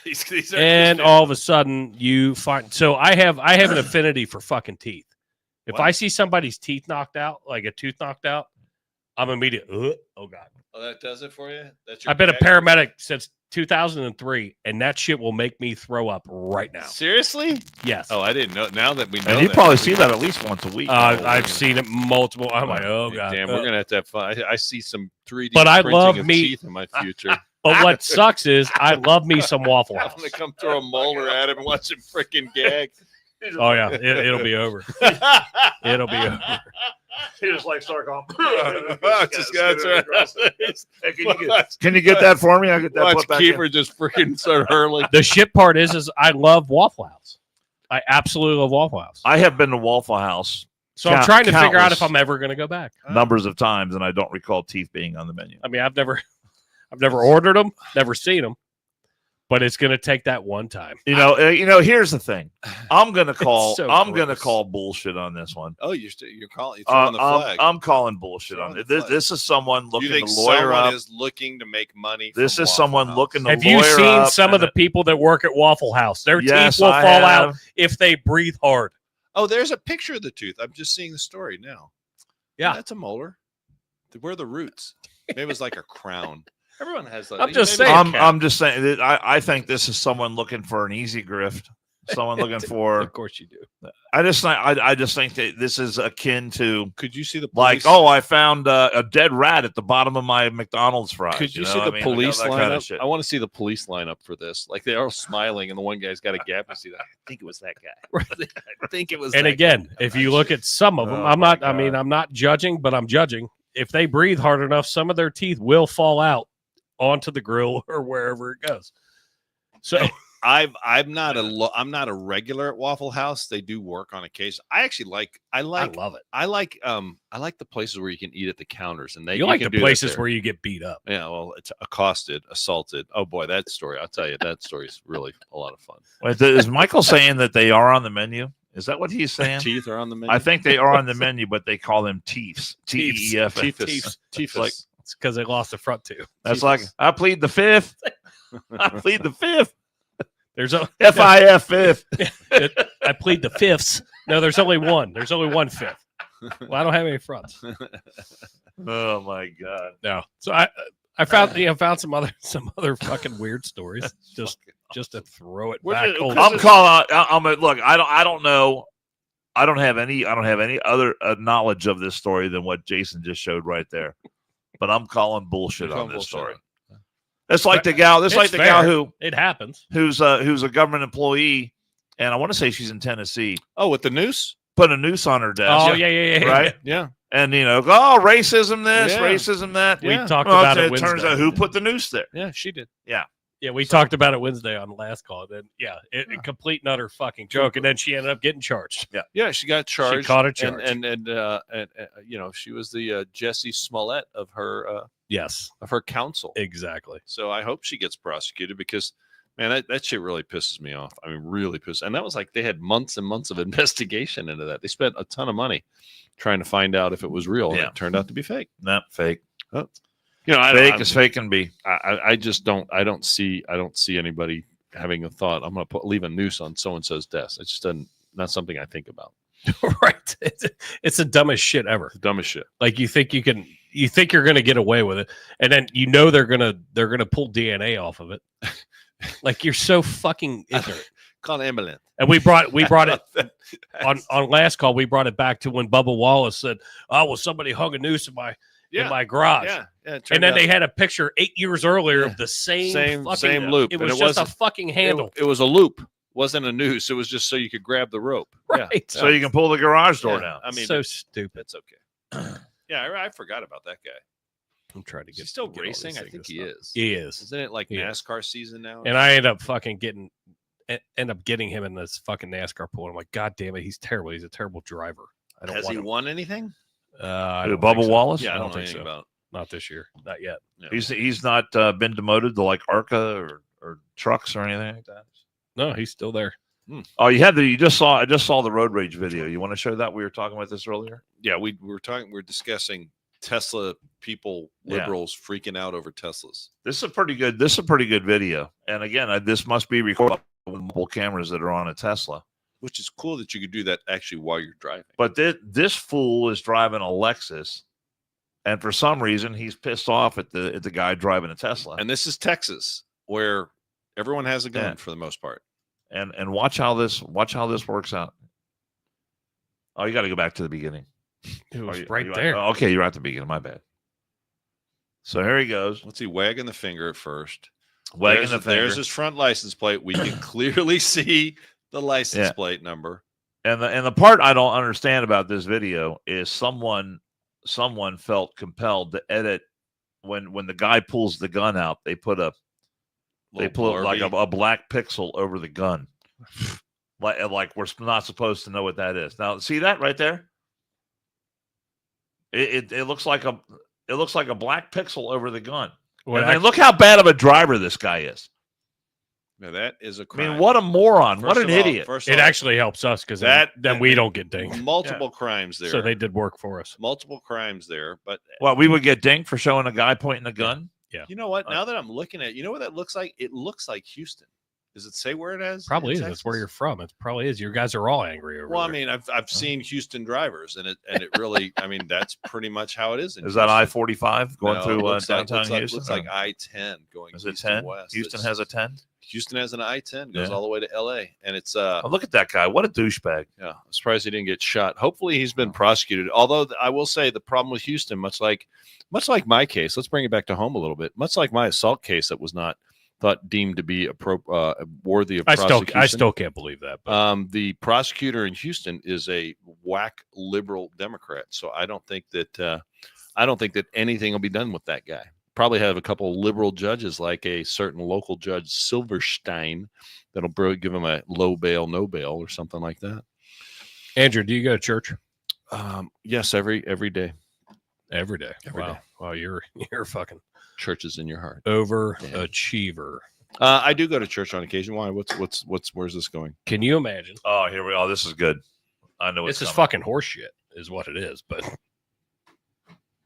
These and crispy. All of a sudden you find. So I have an affinity for fucking teeth. If I see somebody's teeth knocked out, like a tooth knocked out, I'm immediate. Oh God. Oh, that does it for you? I've been a paramedic since 2003, and that shit will make me throw up right now. Seriously? Yes. Oh, I didn't know. Now that we know, and you probably see that at least once a week. I've seen it multiple. I'm like, oh God. Damn, we're gonna have to have fun. I see some 3D. But I love teeth in my future. But what sucks is I love me some Waffle House. I'm gonna come throw a molar at him and watch him freaking gag. Oh yeah, it'll be over. It'll be over. He just like start going. Can you get that for me? I get that. Watch Keeper just freaking start hurling. The shit part is I love Waffle House. I absolutely love Waffle House. I have been to Waffle House, so I'm trying to figure out if I'm ever going to go back. Numbers of times, and I don't recall teeth being on the menu. I mean, I've never ordered them, never seen them. But it's going to take that one time. Here's the thing. I'm going to call. I'm going to call bullshit on this one. Oh, you're calling. You're throwing the flag. I'm calling bullshit on it. This is someone looking to lawyer someone up. Is looking to make money. This is someone looking to. Have you seen some of the people that work at Waffle House? Their teeth will fall out if they breathe hard. Oh, there's a picture of the tooth. I'm just seeing the story now. Yeah, that's a molar. Where are the roots? Maybe it was like a crown. Everyone has that. I'm just saying. I'm just saying that I think this is someone looking for an easy grift. Someone looking for. Of course you do. I just think that this is akin to. Could you see the police? I found a dead rat at the bottom of my McDonald's fries. Could you see the police lineup? I want to see the police lineup for this. Like they are smiling, and the one guy's got a gap. I see that. I think it was that guy. I think it was. And again, if you look at some of them, I'm not. I mean, I'm not judging, but I'm judging. If they breathe hard enough, some of their teeth will fall out onto the grill or wherever it goes. So I'm not a regular at Waffle House. They do work on occasion. I love it. I like the places where you can eat at the counters, and you like the places where you get beat up. Yeah, well, it's accosted, assaulted. Oh boy, that story! I'll tell you, that story is really a lot of fun. Wait, is Michael saying that they are on the menu? Is that what he's saying? Teeth are on the menu. I think they are on the menu, but they call them teeths. T-E-E-F. Teeths. Like. It's because they lost the front two. That's like, I plead the fifth. I plead the fifth. There's a F-I-F fifth. I plead the fifths. No, there's only one. There's only one fifth. Well, I don't have any fronts. Oh my God. No. So I found some other fucking weird stories just to throw it back. I'm calling. Look. I don't know. I don't have any other knowledge of this story than what Jason just showed right there. But I'm calling bullshit on this story. It's like the gal. It's like the gal who it happens. Who's a government employee, and I want to say she's in Tennessee. Oh, with the noose? Put a noose on her desk. Oh yeah. Right. Yeah. And racism this, racism that. We talked about it. It turns out who put the noose there? Yeah, she did. Yeah. Yeah, we talked about it Wednesday on the last call. Then, a complete and utter fucking joke, and then she ended up getting charged. Yeah, she got charged. She caught a charge, and she was the Jesse Smollett of her of her counsel. Exactly. So I hope she gets prosecuted because Man, that shit really pisses me off. I mean, really pisses. And that was like they had months and months of investigation into that. They spent a ton of money trying to find out if it was real, and it turned out to be fake. Not fake. Oh. Fake is fake can be. I just don't. I don't see anybody having a thought. I'm going to leave a noose on so and so's desk. It's just not something I think about. Right. It's the dumbest shit ever. The dumbest shit. Like you think you're going to get away with it, and then they're going to pull DNA off of it. Like you're so fucking ignorant. Call an ambulance. And we brought it on last call. We brought it back to when Bubba Wallace said, "Oh, well, somebody hung a noose in my garage." Yeah. And then they had a picture 8 years earlier of the same loop. It was just a fucking handle. It was a loop. Wasn't a noose. It was just so you could grab the rope. Right. Yeah. So you can pull the garage door down. I mean, so stupid. It's okay. Yeah, I forgot about that guy. I'm trying to get. Is he still racing? I think he is. He is. Isn't it like NASCAR season now? And I end up getting him in this fucking NASCAR pool. I'm like, God damn it, he's terrible. He's a terrible driver. I don't. Has he won anything? Bubba Wallace? Yeah, I don't know think anything about. Not this year. Not yet. No. He's not been demoted to like ARCA or trucks or anything like that. No, he's still there. Oh, I just saw the road rage video. You want to show that? We were talking about this earlier. Yeah, we were discussing Tesla people, liberals freaking out over Teslas. This is a pretty good video. And again, this must be recorded with multiple cameras that are on a Tesla. Which is cool that you could do that actually while you're driving. But this fool is driving a Lexus, and for some reason he's pissed off at the guy driving a Tesla. And this is Texas, where everyone has a gun for the most part. And watch how this works out. Oh, you got to go back to the beginning. It was there. Okay, you're at the beginning. My bad. So here he goes. Let's see, wagging the finger at first. There's his front license plate. We can clearly see the license plate number. And the part I don't understand about this video is someone felt compelled to edit when the guy pulls the gun out. They put like a black pixel over the gun, like we're not supposed to know what that is. Now, see that right there? It looks like a black pixel over the gun. Well, look how bad of a driver this guy is. Now that is a crime. I mean, what a moron! What an idiot! It actually helps us because then we don't get dinged. Multiple crimes there. So they did work for us. Multiple crimes there, but we would get dinged for showing a guy pointing a gun. Yeah. You know what? Now that I'm looking at it, you know what that looks like? It looks like Houston. Does it say where it is? Probably is. That's where you're from. It probably is. Your guys are all angry over there. I mean, I've seen Houston drivers, and it really, I mean, that's pretty much how it is. Is that I-45 going through downtown Houston? Looks like I-10 going. Is it 10? West. Houston has a 10. Houston has an I-10 goes all the way to L.A. and it's look at that guy. What a douchebag. Yeah, I'm surprised he didn't get shot. Hopefully, he's been prosecuted. Although I will say the problem with Houston, much like my case, let's bring it back to home a little bit. Much like my assault case, that was not deemed to be worthy of prosecution. I still can't believe that. But. The prosecutor in Houston is a whack liberal Democrat, so I don't think that anything will be done with that guy. Probably have a couple of liberal judges, like a certain local judge Silverstein, that'll give him a low bail, no bail, or something like that. Andrew, do you go to church? Yes, every day. Every day. Wow, you're fucking. Church is in your heart. Overachiever. I do go to church on occasion. Why? Where's this going? Can you imagine? Oh, here we go. This is good. I know this is fucking horse shit, is what it is. But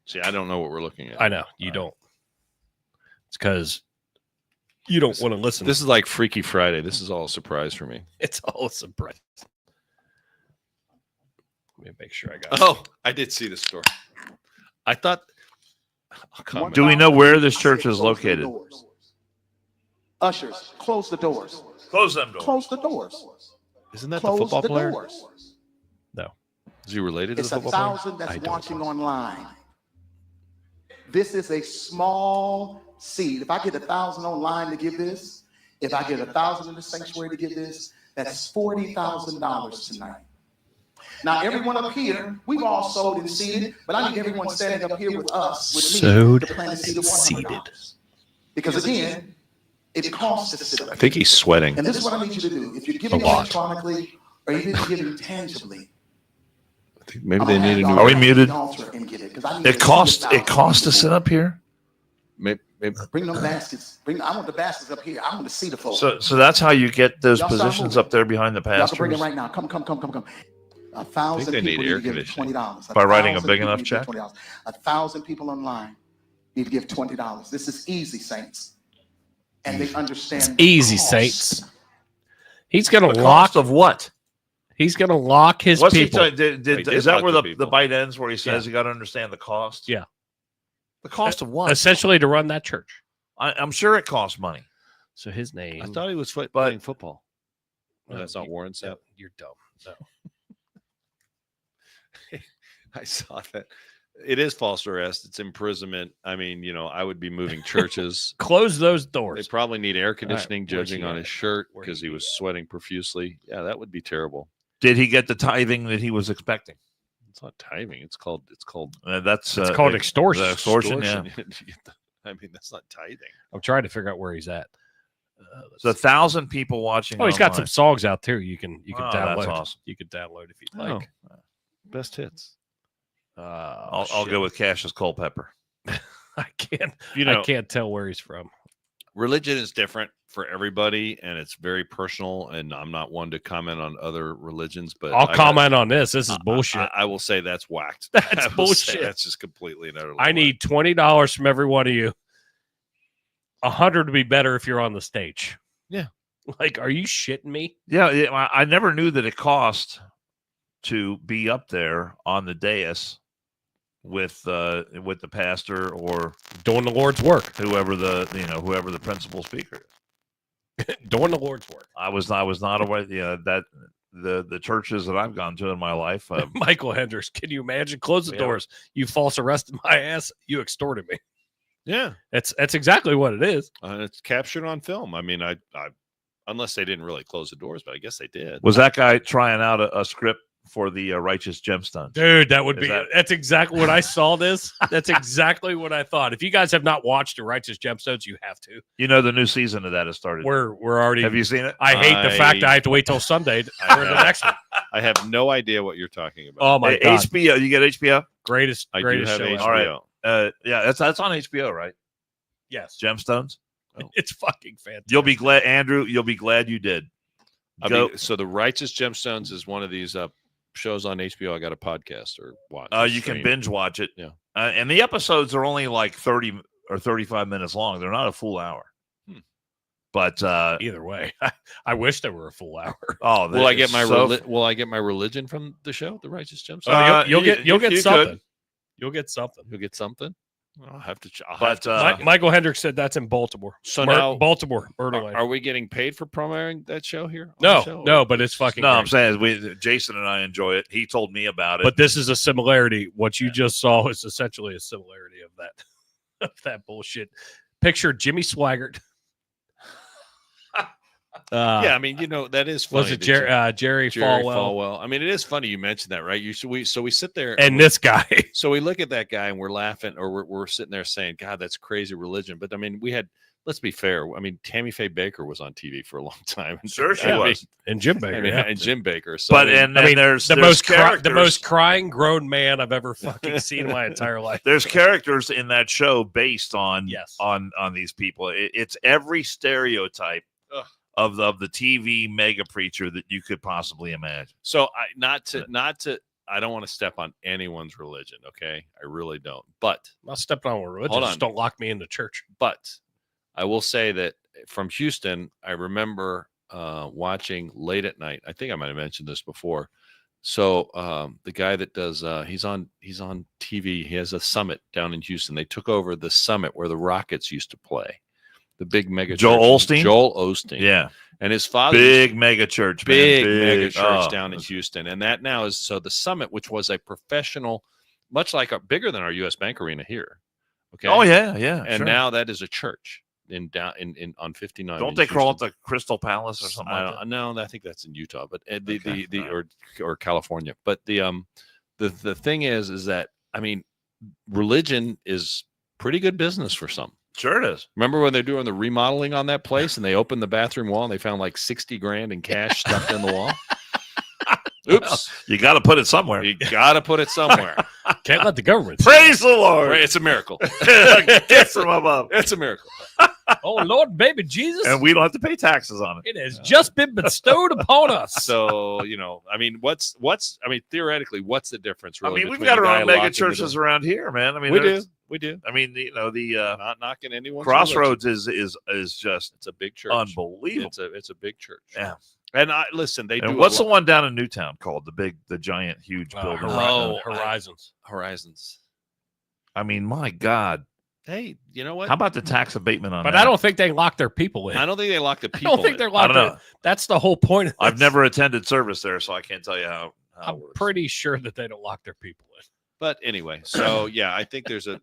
see, I don't know what we're looking at. I know you don't. It's because you don't want to listen. This is like Freaky Friday. This is all a surprise for me. It's all a surprise. Let me make sure I got. Oh, I did see the store. I thought. Do we know where this church is located? Ushers, close the doors. Close them doors. Close the doors. Isn't that the football player? Doors. No. Is he related to the football player? It's 1,000 that's watching online. This is a small seed. If I get 1,000 online to give this, if I get 1,000 in the sanctuary to give this, that's $40,000 tonight. Now, everyone up here, we've all sold and seeded, but I need everyone standing up here with us, with me, to plant a seed of $100. Because again, it costs to sit up. I think he's sweating. And this is what I need you to do. If you're giving electronically or even giving tangibly, I think maybe they need a new. Are we muted? It costs to sit up here. Bring them baskets. I want the baskets up here. I want to see the folks. So that's how you get those Y'all positions up there behind the Y'all can bring it pastors? right now. Come. 1,000 people need to give $20. By writing a big enough check? $20. 1,000 people online need to give $20. This is easy, saints. And they understand. It's easy, saints. He's going to The lock cost of what? He's going to lock his What's people. Is that where the bite ends, where he says you got to understand the cost? Yeah. The cost of what? Essentially to run that church. I'm sure it costs money. So his name. I thought he was playing football. No, that's not Warren Sapp. You're dumb. No. I saw that. It is false arrest. It's imprisonment. I mean, I would be moving churches. Close those doors. They probably need air conditioning, Right, judging on his shirt because he was sweating profusely. Yeah, that would be terrible. Did he get the tithing that he was expecting? It's not tithing. It's called it's called extortion. Extortion, yeah. I mean, that's not tithing. I'm trying to figure out where he's at. So 1,000 people watching. Oh, he's got online. some songs out too. You can download. That's awesome. You could download if you'd like. Best hits. I'll go with Cassius Culpepper. I can't. I can't tell where he's from. Religion is different for everybody, and it's very personal. And I'm not one to comment on other religions, but I'll comment on this. This is bullshit. I will say that's whacked. That's bullshit. That's just completely and utterly. I need $20 from every one of you. 100 would be better if you're on the stage. Yeah. Like, are you shitting me? Yeah, I never knew that it cost to be up there on the dais with the pastor or doing the Lord's work, whoever the principal speaker is. Doing the Lord's work. I was not aware. That the churches that I've gone to in my life. Michael Hendricks, can you imagine? Close the doors. You false arrested my ass. You extorted me. Yeah, that's exactly what it is. It's captured on film. I mean, I unless they didn't really close the doors, but I guess they did. Was that guy trying out a script for the Righteous Gemstones? Dude, that's exactly what I saw this. That's exactly what I thought. If you guys have not watched the Righteous Gemstones, you have to. The new season of that has started. We're already. Have you seen it? I hate the fact I have to wait till Sunday for the next one. I have no idea what you're talking about. Oh my God. HBO, you get HBO? Greatest I do have show. HBO. All right. Yeah, that's on HBO, right? Yes. Gemstones. Oh. It's fucking fantastic. You'll be glad, Andrew. You'll be glad you did. So the Righteous Gemstones is one of these shows on HBO. I got a podcast or watch. You can binge watch it. Yeah. And the episodes are only like 30 or 35 minutes long. They're not a full hour. But either way, I wish they were a full hour. Oh, will I get my religion from the show, The Righteous Gemstones? You'll get something. You'll get something. You'll get something. I'll have to. Michael Hendricks said that's in Baltimore. So now Baltimore, Murder Lane. Are we getting paid for promoting that show here? No, but it's fucking. No, great. I'm saying Jason and I enjoy it. He told me about it. But this is a similarity. What you just saw is essentially a similarity of that bullshit. Picture Jimmy Swaggart. Yeah, I mean, that is funny. Was it Jerry Falwell? I mean, it is funny you mentioned that, right? We sit there and this guy. So we look at that guy and we're laughing, or we're sitting there saying, "God, that's crazy religion." But I mean, let's be fair. I mean, Tammy Faye Baker was on TV for a long time. Sure, she was. And Jim Baker. And Jim Baker. So, but there's the most crying grown man I've ever fucking seen in my entire life. There's characters in that show based on on these people. It's every stereotype of the TV mega preacher that you could possibly imagine. So I don't want to step on anyone's religion. Okay, I really don't. But I'm not stepping on religion. Just don't lock me in the church. But I will say that from Houston, I remember watching late at night. I think I might have mentioned this before. So the guy that does he's on TV. He has a summit down in Houston. They took over the summit where the Rockets used to play. The big mega Joel church. Osteen? Joel Osteen. Yeah. And his father. Big mega church. Big mega church down in Houston. And that now is the summit, which was a professional, much like bigger than our U.S. Bank Arena here. Okay. Oh, yeah. And now that is a church on 59. Don't they call it the Crystal Palace or something like that? No, I think that's in Utah, but or California. But the thing is that, I mean, religion is pretty good business for some. Sure it is. Remember when they're doing the remodeling on that place and they opened the bathroom wall and they found like $60,000 in cash stuffed in the wall? Oops. Well, you got to put it somewhere. You got to put it somewhere. Can't let the government. Praise the Lord. It's a miracle. Gift from above. It's a miracle. Oh, Lord, baby Jesus. And we don't have to pay taxes on it. It has just been bestowed upon us. So, I mean, theoretically, what's the difference? Really, we've between got the our guy own mega locked in the churches door? around here, man. I mean, We do. I mean, the Not knocking anyone's Crossroads religion. is just It's a big church. unbelievable. It's a big church. Yeah. And listen, they And do. what's the one down in Newtown called? The giant, huge building. Horizons. Horizons? I mean, my God. Hey, you know what? How about the tax abatement on But that? I don't think they lock their people in. I don't think they lock the I people. don't think in. they're I locked don't in. know. That's the whole point of this. I've never attended service there, so I can't tell you how it I'm works. pretty sure that they don't lock their people in. But anyway, so yeah, I think there's a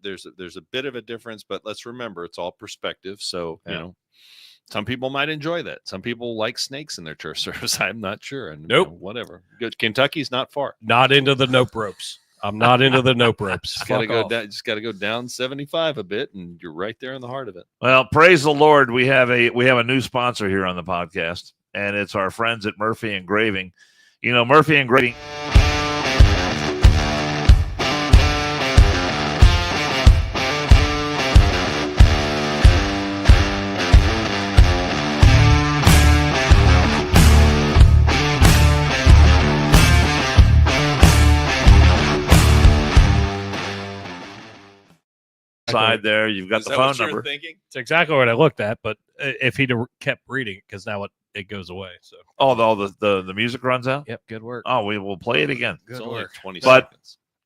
bit of a difference, but let's remember it's all perspective. So some people might enjoy that. Some people like snakes in their church service. I'm not sure. And Nope. Whatever. Good. Kentucky's not far. Not into the nope ropes. I'm not into the nope ropes. Just gotta Fuck go off. down. Just gotta go down 75 a bit, and you're right there in the heart of it. Well, praise the Lord. We have a new sponsor here on the podcast, and it's our friends at Murphy Engraving. Murphy Engraving. Side there, you've got Is the that phone what you're number. thinking? It's exactly what I looked at, but if he'd have kept reading, because now it goes away. So The music runs out. yep, good work. Oh, we will play it again. It's Good only work. 20 But-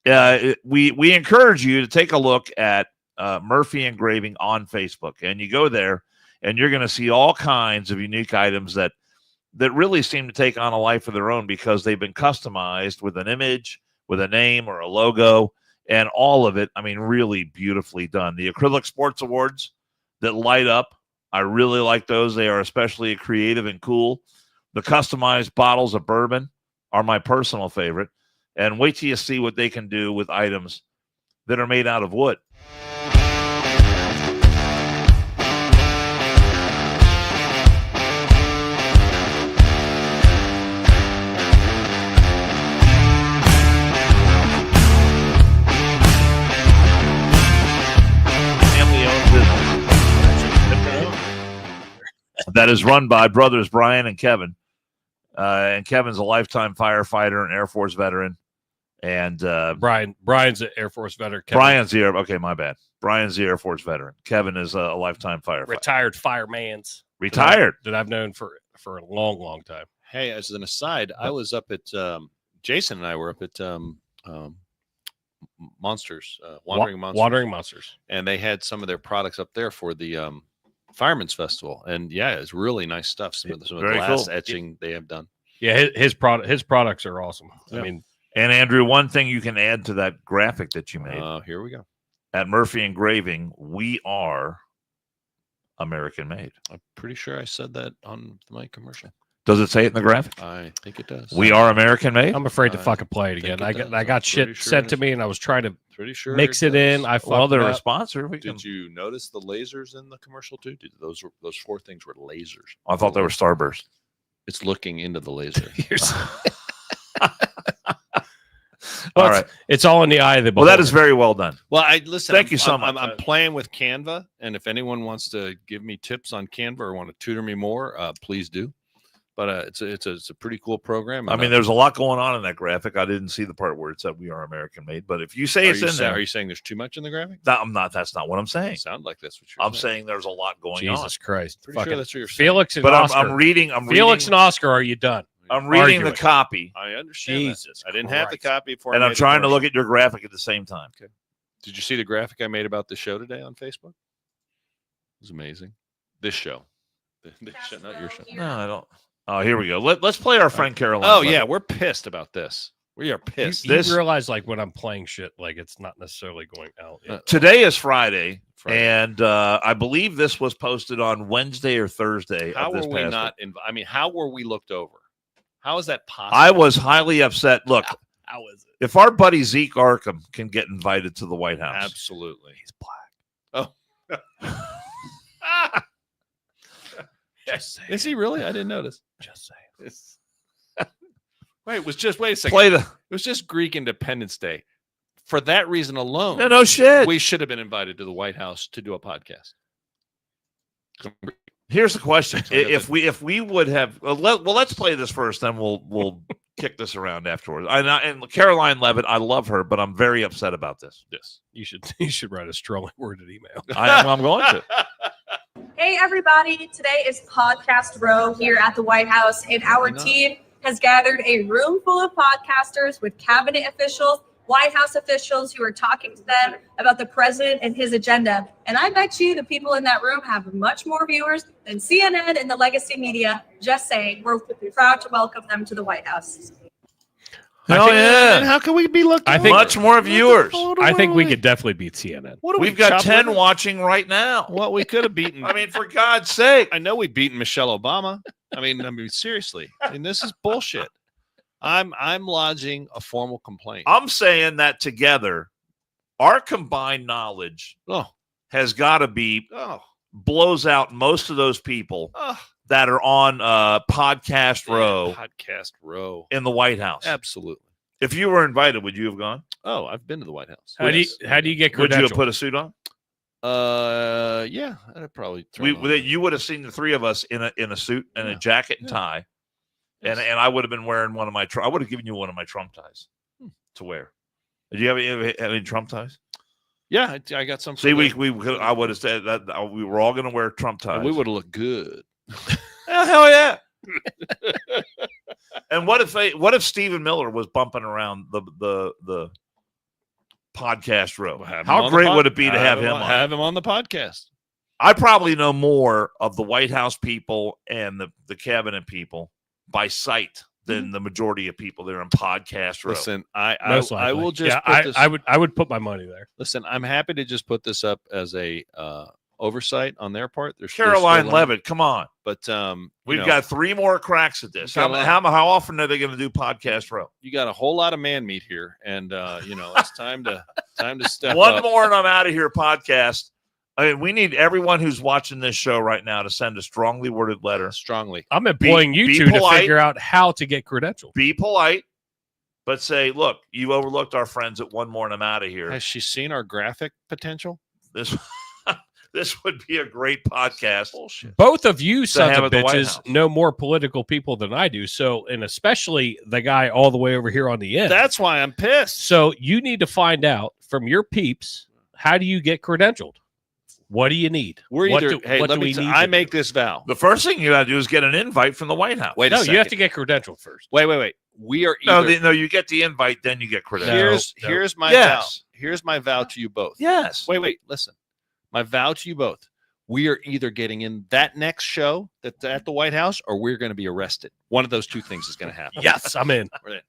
seconds. We encourage you to take a look at Murphy Engraving on Facebook, and you go there, and you're going to see all kinds of unique items that really seem to take on a life of their own because they've been customized with an image, with a name or a logo, and all of it, I mean, really beautifully done. The acrylic sports awards that light up, I really like those. They are especially creative and cool. The customized bottles of bourbon are my personal favorite. And wait till you see what they can do with items that are made out of wood. Family-owned business that is run by brothers Brian and Kevin. And Kevin's a lifetime firefighter and Air Force veteran. And Brian's an Air Force veteran. Brian's the Brian's the Air Force veteran. Kevin is a lifetime firefighter. Retired fireman's. Retired. That I've known for a long, long time. Hey, as an aside, I was up at Jason and I were up at Monsters, Wandering Monsters. Wandering Monsters. And they had some of their products up there for the Fireman's Festival. And yeah, it's really nice stuff. Some of the Very glass cool. etching they have done. Yeah, his products are awesome. Yeah. I mean, And Andrew, one thing you can add to that graphic that you made Here we go. at Murphy Engraving, we are American made. I'm pretty sure I said that on my commercial. Does it say it in the graphic? I think it does. We are American made. I'm afraid to I fucking play it think again. it does. I got I'm shit pretty sure sent it to is. me, and I was trying to Pretty sure mix it in. does. I Well, fucked they're it a up. sponsor. We can, Did you notice the lasers in the commercial too? Those four things were lasers. I thought they were Starburst. It's looking into the laser. Well, All right. It's all in the eye of the Well, beholder. that is very well done. Well, I listen. Thank you so much. I'm playing with Canva, and if anyone wants to give me tips on Canva or want to tutor me more, please do. But it's a pretty cool program. I mean, there's a lot going on in that graphic. I didn't see the part where it said we are American made, but if you say it's in there, Are you saying there's too much in the graphic? I'm not. That's not what I'm saying. Sound like that's what you're I'm saying there's a lot going on. Jesus Christ. Pretty sure Fucking that's what you're saying. Felix and But Oscar. I'm reading. Felix and Oscar, are you done? I'm reading Argue the it. copy, I understand. Jesus I didn't have the Christ. copy before. and I I'm made the trying to commercial. look at your graphic at the same time. Did you see the graphic I made about the show today on Facebook? It was amazing. This show. This show, not your show. No, I don't. Oh, here we go. Let's play our friend Caroline. Oh clip. yeah, we're pissed about this. We are pissed. You This- realize, like, when I'm playing shit, like, it's not necessarily going out yet. Today is Friday, Friday. and I believe this was posted on Wednesday or Thursday. How of this were we past not? week. I mean, how were we looked over? How is that possible? I was highly upset. Look, How is it? if our buddy Zeke Arkham can get invited to the White House, Absolutely. he's black. Oh. Just say Is he really? I didn't notice. Just say Wait a second. Play the. It was just Greek Independence Day. for that reason alone, No shit. we should have been invited to the White House to do a podcast. Here's the question: if we would have, let's play this first, then we'll kick this around afterwards. And Caroline Levitt, I love her, but I'm very upset about this. Yes, you should write a strongly worded email. I'm going to. Hey everybody! Today is Podcast Row here at the White House, and our team has gathered a room full of podcasters with cabinet officials, White House officials who are talking to them about the president and his agenda. And I bet you the people in that room have much more viewers than CNN and the legacy media. Just saying, we're proud to welcome them to the White House. And how can we be looking? I think much more viewers. I think we could definitely beat CNN. We've got 10 watching right now. Well, we could have beaten. I mean, for God's sake. I know we've beaten Michelle Obama. I mean, seriously. I mean, this is bullshit. I'm lodging a formal complaint. I'm saying that together, our combined knowledge has got to be blows out most of those people that are on Podcast Row in the White House. Absolutely. If you were invited, would you have gone? Oh, I've been to the White House. How do you get credentialed? Would you have put a suit on? Yeah, I'd probably. You would have seen the three of us in a suit and a jacket and tie. And I would have been wearing one of my. I would have given you one of my Trump ties to wear. Did you have any Trump ties? Yeah, I got some. See, I would have said that we were all going to wear Trump ties. And we would have looked good. Hell yeah! And what if Stephen Miller was bumping around the Podcast Row? How great would it be to have him on? Have him on the podcast. I probably know more of the White House people and the cabinet people by sight than the majority of people that are in Podcast Row. Listen, I will just I would put my money there. Listen, I'm happy to just put this up as a oversight on their part. There's Caroline Levitt, come on. But we've got 3 more cracks at this. How often are they going to do Podcast Row? You got a whole lot of man meat here, and it's time to step One up. more and I'm out of here podcast. I mean, we need everyone who's watching this show right now to send a strongly worded letter. Strongly. I'm employing you two to figure out how to get credentialed. Be polite, but say, look, you overlooked our friends at One More and I'm out of here. Has she seen our graphic potential? This would be a great podcast. Bullshit. Both of you sons of bitches know more political people than I do. So, and especially the guy all the way over here on the end. That's why I'm pissed. So you need to find out from your peeps, how do you get credentialed? What do you need? I make this vow. The first thing you got to do is get an invite from the White House. Wait a second. You have to get credentialed first. Wait. We are either... No, you get the invite, then you get credentialed. Here's my vow. Here's my vow to you both. Yes. Wait, listen. My vow to you both. We are either getting in that next show that's at the White House, or we're going to be arrested. One of those two things is going to happen. Yes, I'm in. We're in.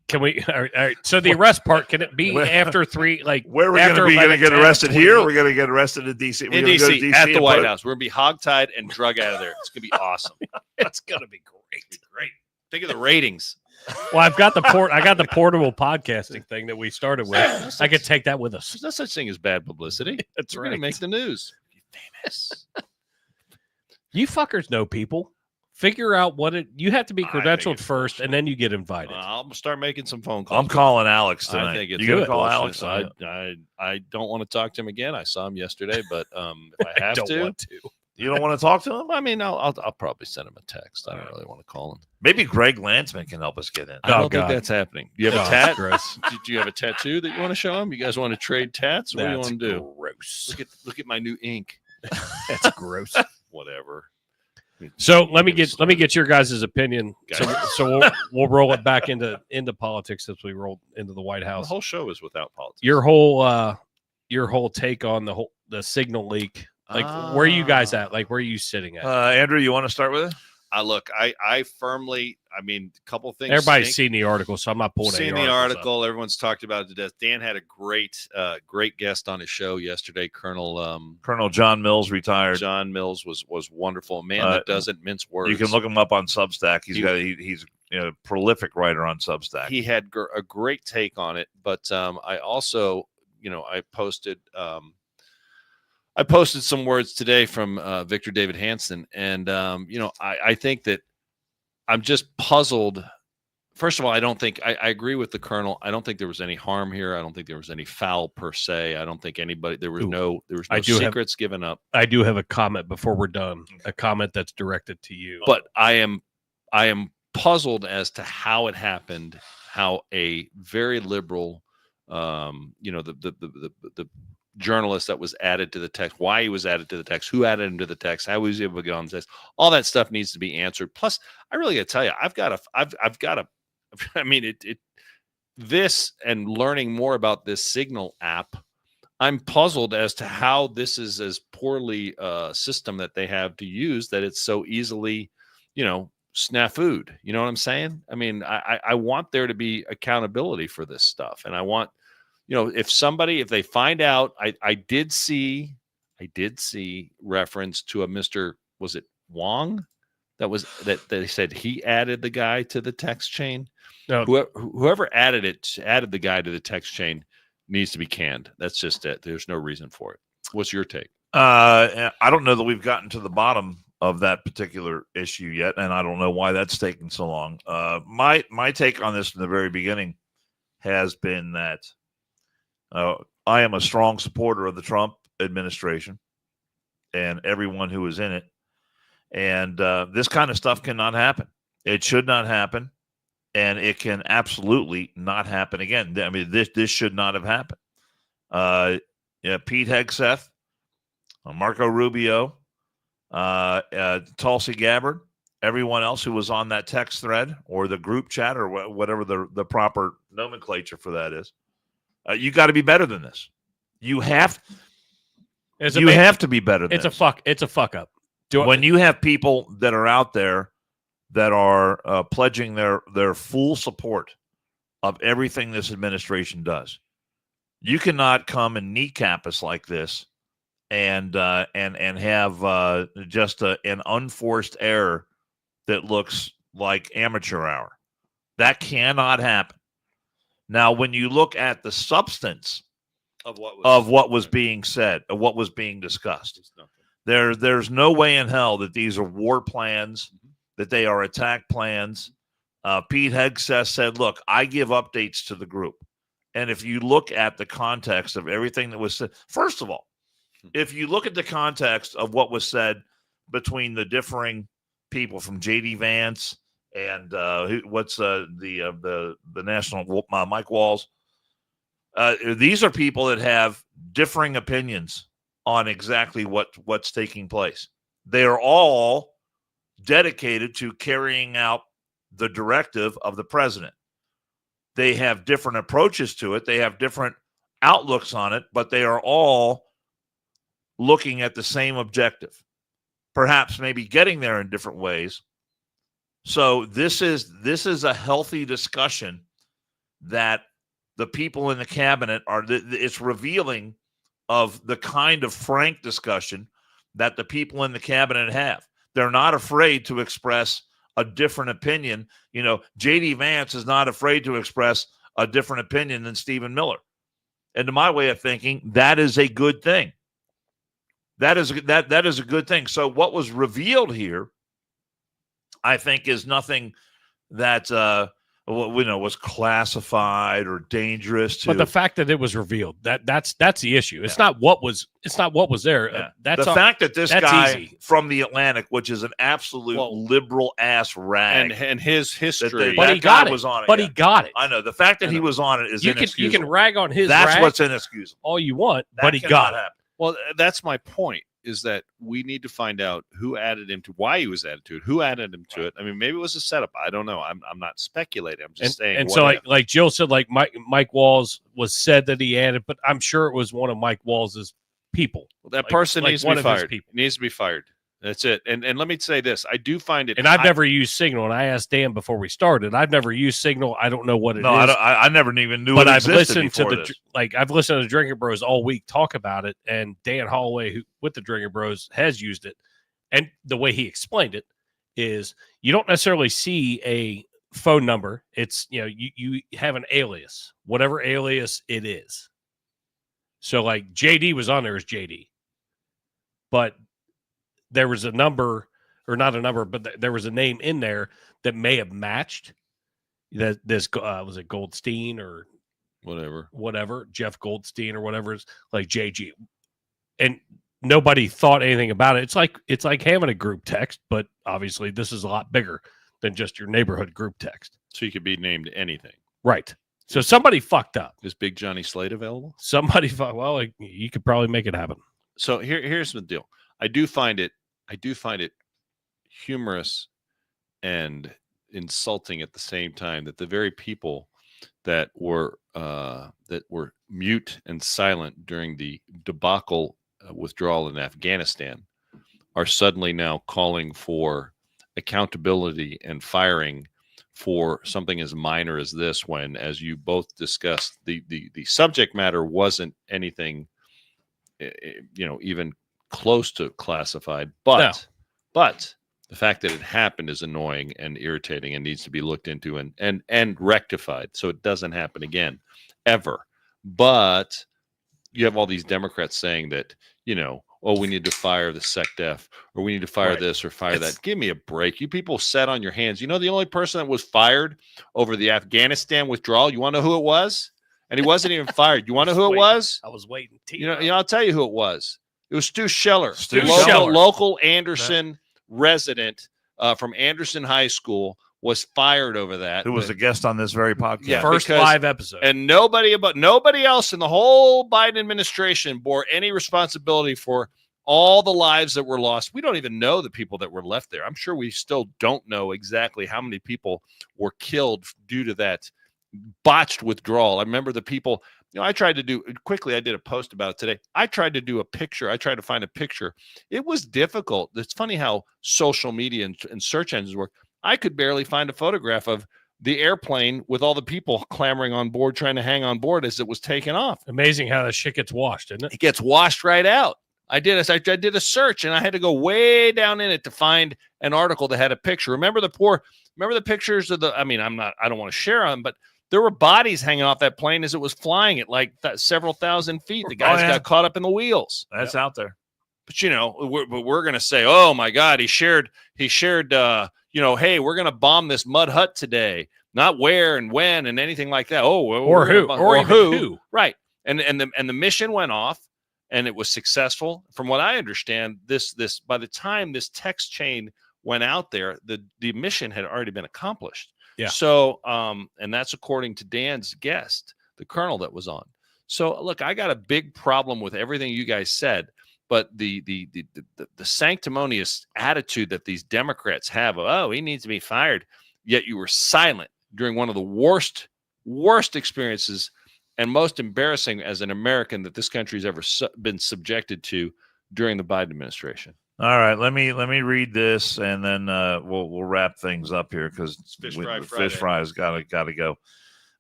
Can we? All right. So the arrest part, can it be after 3? Like where we're going to be going to get arrested here? We're going to get arrested in D.C. In D.C. at the White House. We're going to be hogtied and drug out of there. It's going to be awesome. It's going to be great. Think of the ratings. Well, I got the portable podcasting thing that we started with. I could take that with us. There's no such thing as bad publicity. That's We're right. going to make the news. Be famous. You fuckers know people. Figure out you have to be credentialed first, and then you get invited. I'll start making some phone calls. I'm calling Alex tonight. I think you going to call Alex? I don't want to talk to him again. I saw him yesterday, but if I have to. You don't want to talk to him? I mean, I'll probably send him a text. I don't really want to call him. Maybe Greg Lansman can help us get in. I don't think that's happening. Do you have a tat? Do you have a tattoo that you want to show him? You guys want to trade tats? What do you want to do? Gross. Look at my new ink. That's gross. Whatever. So let me get your guys' opinion. So we'll roll it back into politics as we roll into the White House. The whole show is without politics. Your whole take on the signal leak. Like, where are you guys at? Like, where are you sitting at? Andrew, you want to start with it? Look, I firmly, a couple things. Everybody's seen the article, so I'm not pulling any the article. Everyone's talked about it to death. Dan had a great guest on his show yesterday. Colonel John Mills, retired. John Mills was wonderful. A man that doesn't mince words. You can look him up on Substack. He's a prolific writer on Substack. He had a great take on it, but I also, I posted some words today from Victor David Hansen, and I think that I'm just puzzled first of all, I don't think I agree with the colonel. I don't think there was any harm here. I don't think there was any foul per se. I don't think anybody there was no secrets given up. I do have a comment before we're done. A comment that's directed to you. But I am puzzled as to how it happened. How a very liberal, the journalist that was added to the text, why he was added to the text, who added him to the text, how he was able to get on the text, all that stuff needs to be answered. Plus, I really got to tell you, I've got to. I mean, this and learning more about this Signal app, I'm puzzled as to how this is as poorly system that they have to use that it's so easily, snafu'd. You know what I'm saying? I mean, I want there to be accountability for this stuff, and I want, if they find out, I did see reference to a Mr. Was it Wong? That they said he added the guy to the text chain. No. Whoever added the guy to the text chain needs to be canned. That's just it. There's no reason for it. What's your take? I don't know that we've gotten to the bottom of that particular issue yet, and I don't know why that's taking so long. My take on this from the very beginning has been that I am a strong supporter of the Trump administration and everyone who is in it. And this kind of stuff cannot happen. It should not happen. And it can absolutely not happen again. I mean, this should not have happened. Pete Hegseth, Marco Rubio, Tulsi Gabbard, everyone else who was on that text thread or the group chat or whatever the proper nomenclature for that is. You got to be better than this. You have to be better than this. It's a fuck up. When you have people that are out there that are pledging their full support of everything this administration does, you cannot come and kneecap us like this and have just an unforced error that looks like amateur hour. That cannot happen. Now, when you look at the substance of what was being said, of what was being discussed, there's no way in hell that these are war plans, that they are attack plans. Pete Hegseth said, look, I give updates to the group. And if you look at the context of everything that was said, first of all, if you look at the context of what was said between the differing people from J.D. Vance and the national Mike Walls, these are people that have differing opinions on exactly what's taking place. They are all dedicated to carrying out the directive of the president. They have different approaches to it. They have different outlooks on it, but they are all looking at the same objective, perhaps maybe getting there in different ways. So this is a healthy discussion that the people in the cabinet it's revealing of the kind of frank discussion that the people in the cabinet have. They're not afraid to express a different opinion. J.D. Vance is not afraid to express a different opinion than Stephen Miller. And to my way of thinking, that is a good thing. That is a good thing. So what was revealed here, I think, is nothing that was classified or dangerous to. But the fact that it was revealed, that's the issue. It's not what was there. Yeah. That's the fact that this guy easy. From the Atlantic, which is an absolute liberal ass rag, and his history, but he got it. Was on it. But he got it. I know the fact that he was on it is inexcusable. You can rag on his. That's what's inexcusable. All you want, but he got it. Happen. Well, that's my point. Is that we need to find out who added him to, why he was added to it, who added him to it. I mean, maybe it was a setup. I don't know. I'm not speculating. I'm just saying. And so, like Jill said, like Mike Walls was said that he added, but I'm sure it was one of Mike Walls's people. Well, that person needs to be fired. He needs to be fired. That's it. And let me say this: I do find it. And I've never used Signal. And I asked Dan before we started. I've never used Signal. I don't know what it is. No, I never even knew. But it I've listened to I've listened to Drinking Bros all week talk about it, and Dan Holloway, who with the Drinking Bros, has used it. And the way he explained it is, you don't necessarily see a phone number. It's you have an alias, whatever alias it is. So like JD was on there as JD, but there was a number, or not a number, but there was a name in there that may have matched. that this was it Goldstein or whatever, Jeff Goldstein or whatever is like JG, and nobody thought anything about it. It's like having a group text, but obviously this is a lot bigger than just your neighborhood group text. So you could be named anything. Right. So somebody fucked up. Is Big Johnny Slate available? Somebody well, you could probably make it happen. So here's the deal. I do find it humorous and insulting at the same time that the very people that were mute and silent during the debacle withdrawal in Afghanistan are suddenly now calling for accountability and firing for something as minor as this, when, as you both discussed, the subject matter wasn't anything even close to classified, but the fact that it happened is annoying and irritating and needs to be looked into and rectified so it doesn't happen again ever. But you have all these Democrats saying that, we need to fire the SecDef, or we need to fire this or fire that. Give me a break. You people sat on your hands. The only person that was fired over the Afghanistan withdrawal, you want to know who it was? And he wasn't even fired. You want to know who it was? I was waiting. I'll tell you who it was. It was Stu Scheller, Scheller. Local Anderson resident from Anderson High School, was fired over that. Who was a guest on this very podcast. Yeah, first live episode. And nobody else in the whole Biden administration bore any responsibility for all the lives that were lost. We don't even know the people that were left there. I'm sure we still don't know exactly how many people were killed due to that botched withdrawal. I remember the people, I tried to do quickly. I did a post about it today. I tried to do a picture. I tried to find a picture. It was difficult. It's funny how social media and search engines work. I could barely find a photograph of the airplane with all the people clamoring on board, trying to hang on board as it was taking off. Amazing how that shit gets washed, isn't it? It gets washed right out. I did a search, and I had to go way down in it to find an article that had a picture. Remember the pictures of I don't want to share them, but there were bodies hanging off that plane as it was flying at like several thousand feet. The guys got caught up in the wheels. That's out there. But we're going to say, oh my God, he shared, hey, we're going to bomb this mud hut today. Not where and when and anything like that. Oh, or who. Right. And the mission went off and it was successful. From what I understand, this by the time this text chain went out there, the mission had already been accomplished. Yeah. So, and that's according to Dan's guest, the colonel that was on. So look, I got a big problem with everything you guys said. But the sanctimonious attitude that these Democrats have, he needs to be fired, yet you were silent during one of the worst experiences and most embarrassing as an American that this country's ever been subjected to during the Biden administration. All right, let me read this, and then we'll wrap things up here because fish fry's got to go.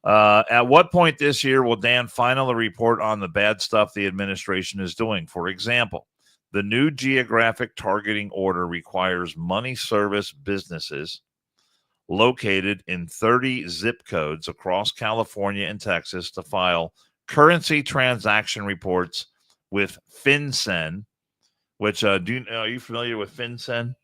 At what point this year will Dan finally report on the bad stuff the administration is doing? For example, the new geographic targeting order requires money service businesses located in 30 zip codes across California and Texas to file currency transaction reports with FinCEN, which are you familiar with FinCEN?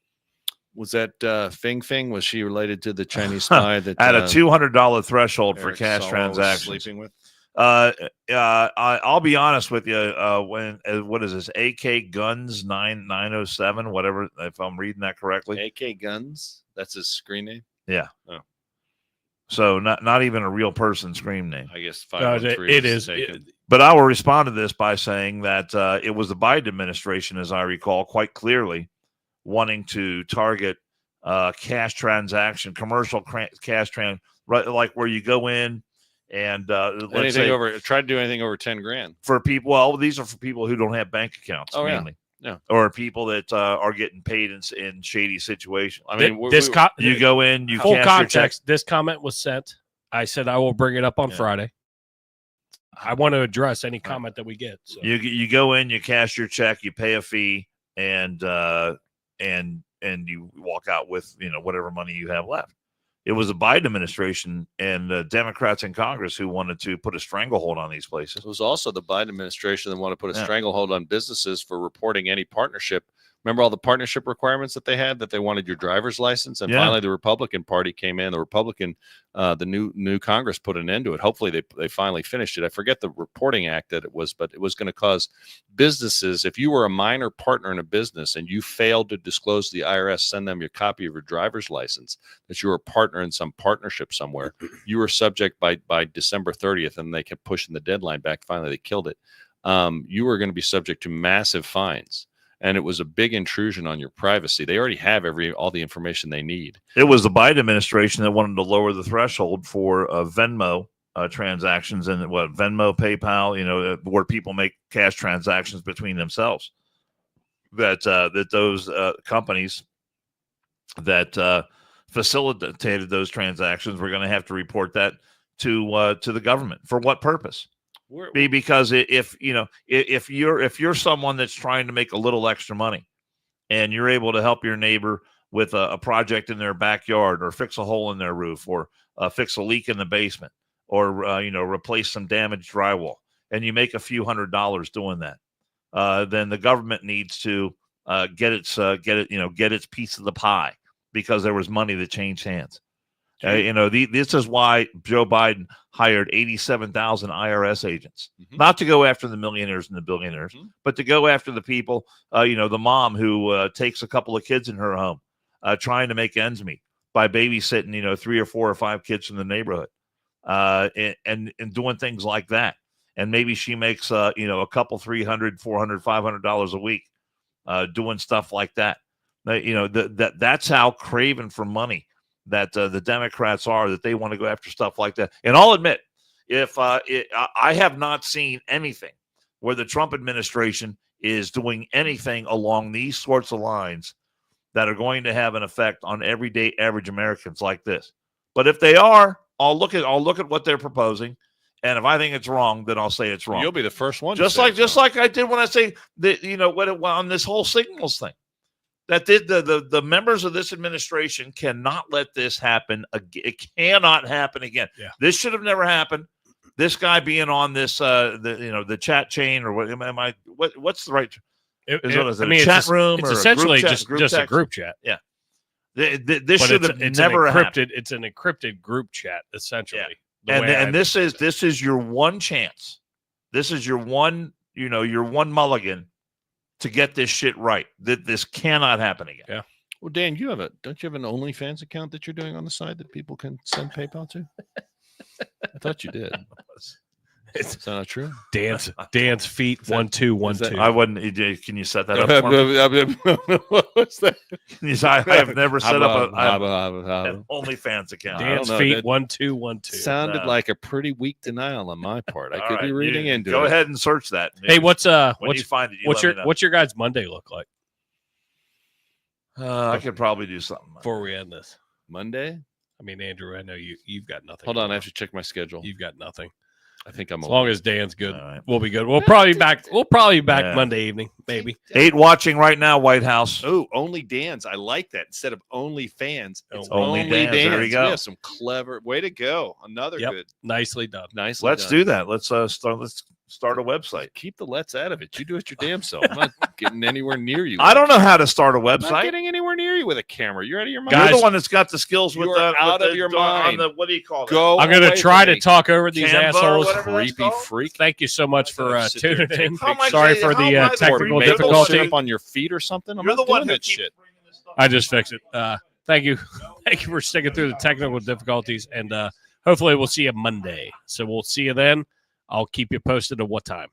Was that Fing? Was she related to the Chinese spy that at a $200 threshold for cash Solo transactions? Sleeping with? I'll be honest with you. What is this? AK Guns 907, whatever. If I'm reading that correctly, AK Guns. That's his screen name. Yeah. Oh. So not even a real person screen name. I guess 513. It is. But I will respond to this by saying that it was the Biden administration, as I recall, quite clearly wanting to target cash transaction, commercial cash right, like where you go in and let's say try to do anything over 10 grand for people. Well, these are for people who don't have bank accounts, mainly. Yeah. Or people that are getting paid in shady situations. I mean, you go in, you full cash context. your check. This comment was sent. I said I will bring it up on Friday. I want to address any comment that we get. So. You go in, you cash your check, you pay a fee, and you walk out with whatever money you have left. It was the Biden administration and the Democrats in Congress who wanted to put a stranglehold on these places. It was also the Biden administration that wanted to put a stranglehold on businesses for reporting any partnership Remember all the partnership requirements that they had, that they wanted your driver's license, and finally the Republican Party came in. The new Congress put an end to it. Hopefully they finally finished it. I forget the reporting act that it was, but it was going to cause businesses, if you were a minor partner in a business and you failed to disclose to the IRS, send them your copy of your driver's license, that you were a partner in some partnership somewhere, you were subject by December 30th, and they kept pushing the deadline back. Finally, they killed it. You were going to be subject to massive fines. And it was a big intrusion on your privacy. They already have all the information they need. It was the Biden administration that wanted to lower the threshold for Venmo transactions and Venmo, PayPal, where people make cash transactions between themselves. That those companies that facilitated those transactions were going to have to report that to the government. For what purpose? Because if you're someone that's trying to make a little extra money, and you're able to help your neighbor with a project in their backyard, or fix a hole in their roof, or fix a leak in the basement, or replace some damaged drywall, and you make a few $100s doing that, then the government needs to get its piece of the pie, because there was money that changed hands. This is why Joe Biden hired 87,000 IRS agents, not to go after the millionaires and the billionaires, but to go after the people, the mom who takes a couple of kids in her home, trying to make ends meet by babysitting, 3 or 4 or 5 kids from the neighborhood, and doing things like that. And maybe she makes, a couple, $300, $400, $500 a week, doing stuff like that. That's how craven for money that the Democrats are, that they want to go after stuff like that. And I'll admit, I have not seen anything where the Trump administration is doing anything along these sorts of lines that are going to have an effect on everyday average Americans like this. But if they are, I'll look at what they're proposing, and if I think it's wrong, then I'll say it's wrong. You'll be the first one. Just like I did when I say that, on this whole signals thing. That the members of this administration cannot let this happen. It cannot happen again. Yeah. This should have never happened. This guy being on this, the chat chain, or what's the right? Chat room. It's or essentially just a group chat. Yeah. This should have never happened. It's an encrypted group chat, essentially. Yeah. And this is your one chance. This is your one mulligan to get this shit right. That this cannot happen again. Yeah. Well, Dan, don't you have an OnlyFans account that you're doing on the side that people can send PayPal to? I thought you did. Is that not true? Dan's feet 1212. I wouldn't. Can you set that up for me? What's that? I have never set up an OnlyFans account. Dan's feet 1212. Sounded like a pretty weak denial on my part. I could be reading into it. Go ahead and search that. Hey, what's you find it? What's your guys' Monday look like? I could probably do something before we end this. Monday? I mean, Andrew, I know you've got nothing. Hold on, I have to check my schedule. You've got nothing. I think I'm as long as Dan's good, we'll be good. We'll probably be back Monday evening, maybe. 8 watching right now, White House. Oh, only Dan's. I like that. Instead of only fans, it's only Dan's. There you go. Yeah, some clever way to go. Another good. Nicely done. Let's do that. Let's start a website. Keep the let's out of it. You do it your damn self. I'm not getting anywhere near you. I don't know how to start a website. I'm not getting anywhere near you with a camera. You're out of your mind. You're the one that's got the skills with the out of your mind. What do you call it? I'm going to try to talk over these assholes. Creepy freak. Thank you so much for tuning in. Sorry for the technical difficulty. Up on your feet or something. You're the one that shit. I just fixed it. Thank you for sticking through the technical difficulties, and hopefully we'll see you Monday. So we'll see you then. I'll keep you posted at what time.